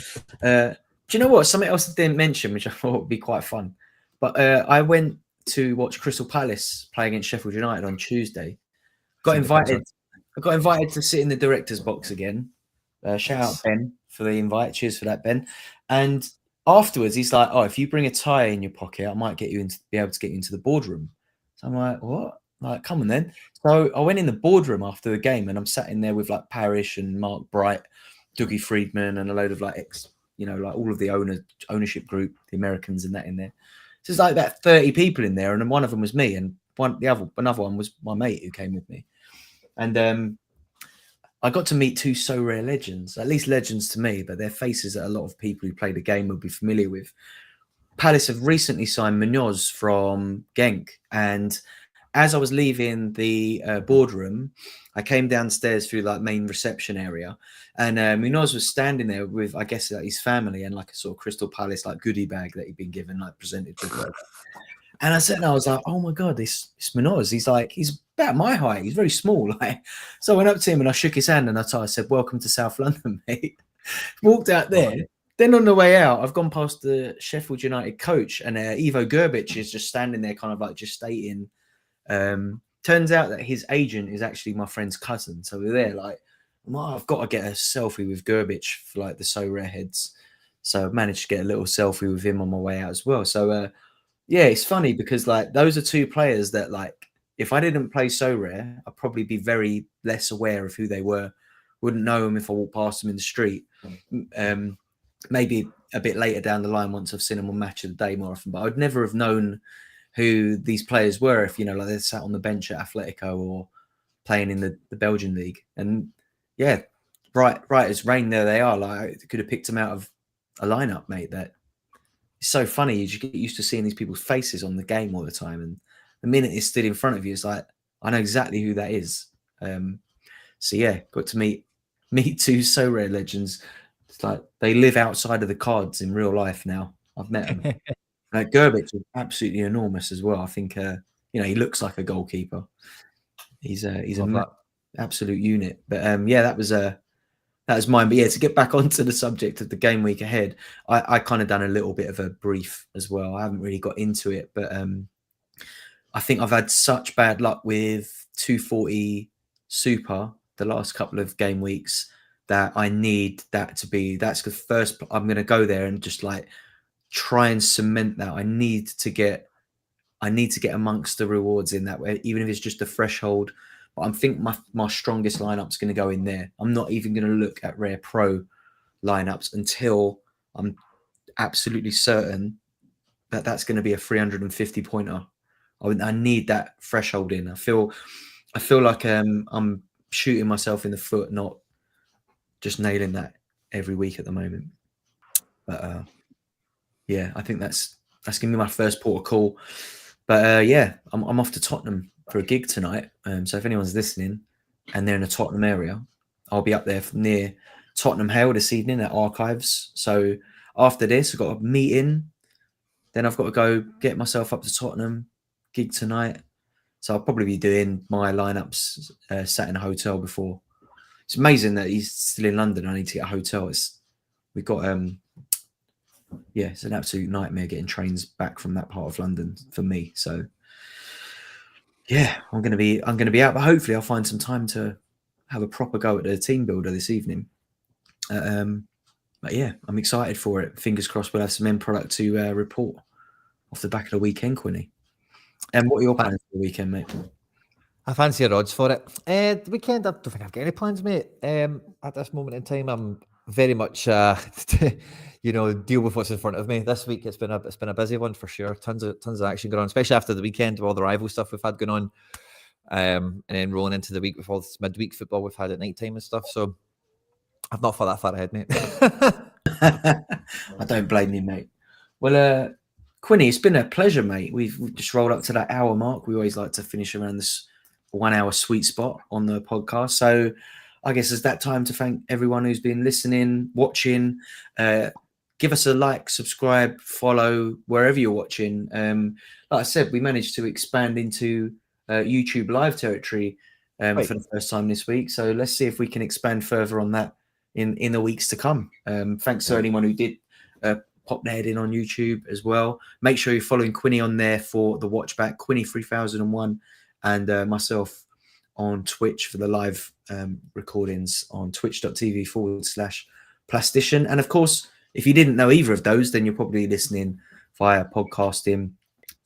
Do you know what? Something else I didn't mention, which I thought would be quite fun. But I went to watch Crystal Palace play against Sheffield United on Tuesday. I got invited to sit in the director's box again. Shout out Ben for the invite. Cheers for that, Ben. And afterwards, he's like, "Oh, if you bring a tie in your pocket, I might be able to get you into the boardroom." So I'm like, "What?" Like, come on then. So I went in the boardroom after the game, and I'm sat in there with like Parrish and Mark Bright, Dougie Friedman, and a load of like like all of the ownership group, the Americans and that in there. So it's like about 30 people in there, and then one of them was me, and another one was my mate who came with me. And I got to meet two Sorare legends, at least legends to me, but their faces that a lot of people who play the game will be familiar with. Palace have recently signed Munoz from Genk, and as I was leaving the boardroom, I came downstairs through like main reception area, and Munoz was standing there with, I guess, like his family and like a sort of Crystal Palace like goodie bag that he'd been given, like presented with. And I was like, oh my god, this Munoz. He's about my height. He's very small. Like, so I went up to him and I shook his hand and I said, "Welcome to South London, mate." Walked out there. Then on the way out, I've gone past the Sheffield United coach, and Ivo Gerbic is just standing there, kind of like just stating. Turns out that his agent is actually my friend's cousin. So we're there, like, I've got to get a selfie with Gerbic for like the Sorare heads. So I've managed to get a little selfie with him on my way out as well. So yeah, it's funny because like those are two players that, like, if I didn't play Sorare, I'd probably be very less aware of who they were. Wouldn't know them if I walked past them in the street. Maybe a bit later down the line once I've seen them on Match of the Day more often, but I'd never have known who these players were if, you know, like they sat on the bench at Atletico or playing in the Belgian league. And yeah, right as rain, there they are. Like, I could have picked them out of a lineup, mate. That it's so funny. You get used to seeing these people's faces on the game all the time, and the minute it's stood in front of you, it's like, I know exactly who that is. So yeah, got to meet two Sorare legends. It's like they live outside of the cards in real life now. I've met them. Gerbic is absolutely enormous as well. I think you know, he looks like a goalkeeper. He's an absolute unit. But yeah, that was mine. But yeah, to get back onto the subject of the game week ahead, I kind of done a little bit of a brief as well. I haven't really got into it, but I think I've had such bad luck with 240 Super the last couple of game weeks that I need that's the first. I'm going to go there and just like try and cement that. I need to get amongst the rewards in that way, even if it's just a threshold. But I think my strongest lineup's going to go in there. I'm not even going to look at Rare Pro lineups until I'm absolutely certain that that's going to be a 350 pointer. I need that threshold in. I feel like I'm shooting myself in the foot, not just nailing that every week at the moment. But yeah, I think that's gonna be my first port of call. But yeah, I'm off to Tottenham for a gig tonight. So if anyone's listening and they're in the Tottenham area, I'll be up there near Tottenham Hale this evening at Archives. So after this, I've got a meeting. Then I've got to go get myself up to Tottenham, gig tonight. So I'll probably be doing my lineups sat in a hotel before. It's amazing that he's still in London. I need to get a hotel. We've got yeah, it's an absolute nightmare getting trains back from that part of London for me. So yeah, I'm gonna be out, but hopefully I'll find some time to have a proper go at the team builder this evening. But yeah, I'm excited for it. Fingers crossed we'll have some end product to report off the back of the weekend, Quinny. And what are your plans for the weekend, mate? I fancy your odds for it. The weekend, I don't think I've got any plans, mate. At this moment in time, I'm very much, you know, deal with what's in front of me. This week, it's been a busy one for sure. Tons of action going on, especially after the weekend with all the rival stuff we've had going on, and then rolling into the week with all this midweek football we've had at night time and stuff. So I've not thought that far ahead, mate. I don't blame you, mate. Well, Quinny, it's been a pleasure, mate. We've just rolled up to that hour mark. We always like to finish around this 1 hour sweet spot on the podcast. So I guess it's that time to thank everyone who's been listening, watching. Give us a like, subscribe, follow wherever you're watching. Like I said, we managed to expand into YouTube live territory for the first time this week. So let's see if we can expand further on that in the weeks to come. Thanks to anyone who did pop their head in on YouTube as well. Make sure you're following Quinny on there for the watch back, Quinny 3001, and myself on Twitch for the live recordings on twitch.tv/plastician. And of course, if you didn't know either of those, then you're probably listening via podcasting,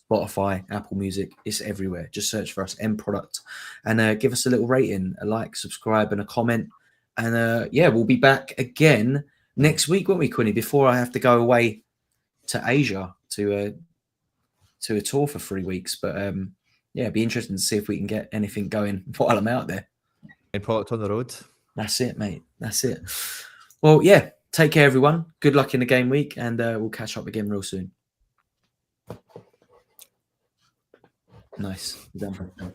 Spotify, Apple Music. It's everywhere. Just search for us, End Product, and give us a little rating, a like, subscribe, and a comment. And yeah, we'll be back again next week, won't we, Quinny? Before I have to go away to Asia to a tour for 3 weeks. But yeah, it'd be interesting to see if we can get anything going while I'm out there. End product on the road. That's it, mate. That's it. Well, yeah. Take care, everyone. Good luck in the game week, and we'll catch up again real soon. Nice. Done.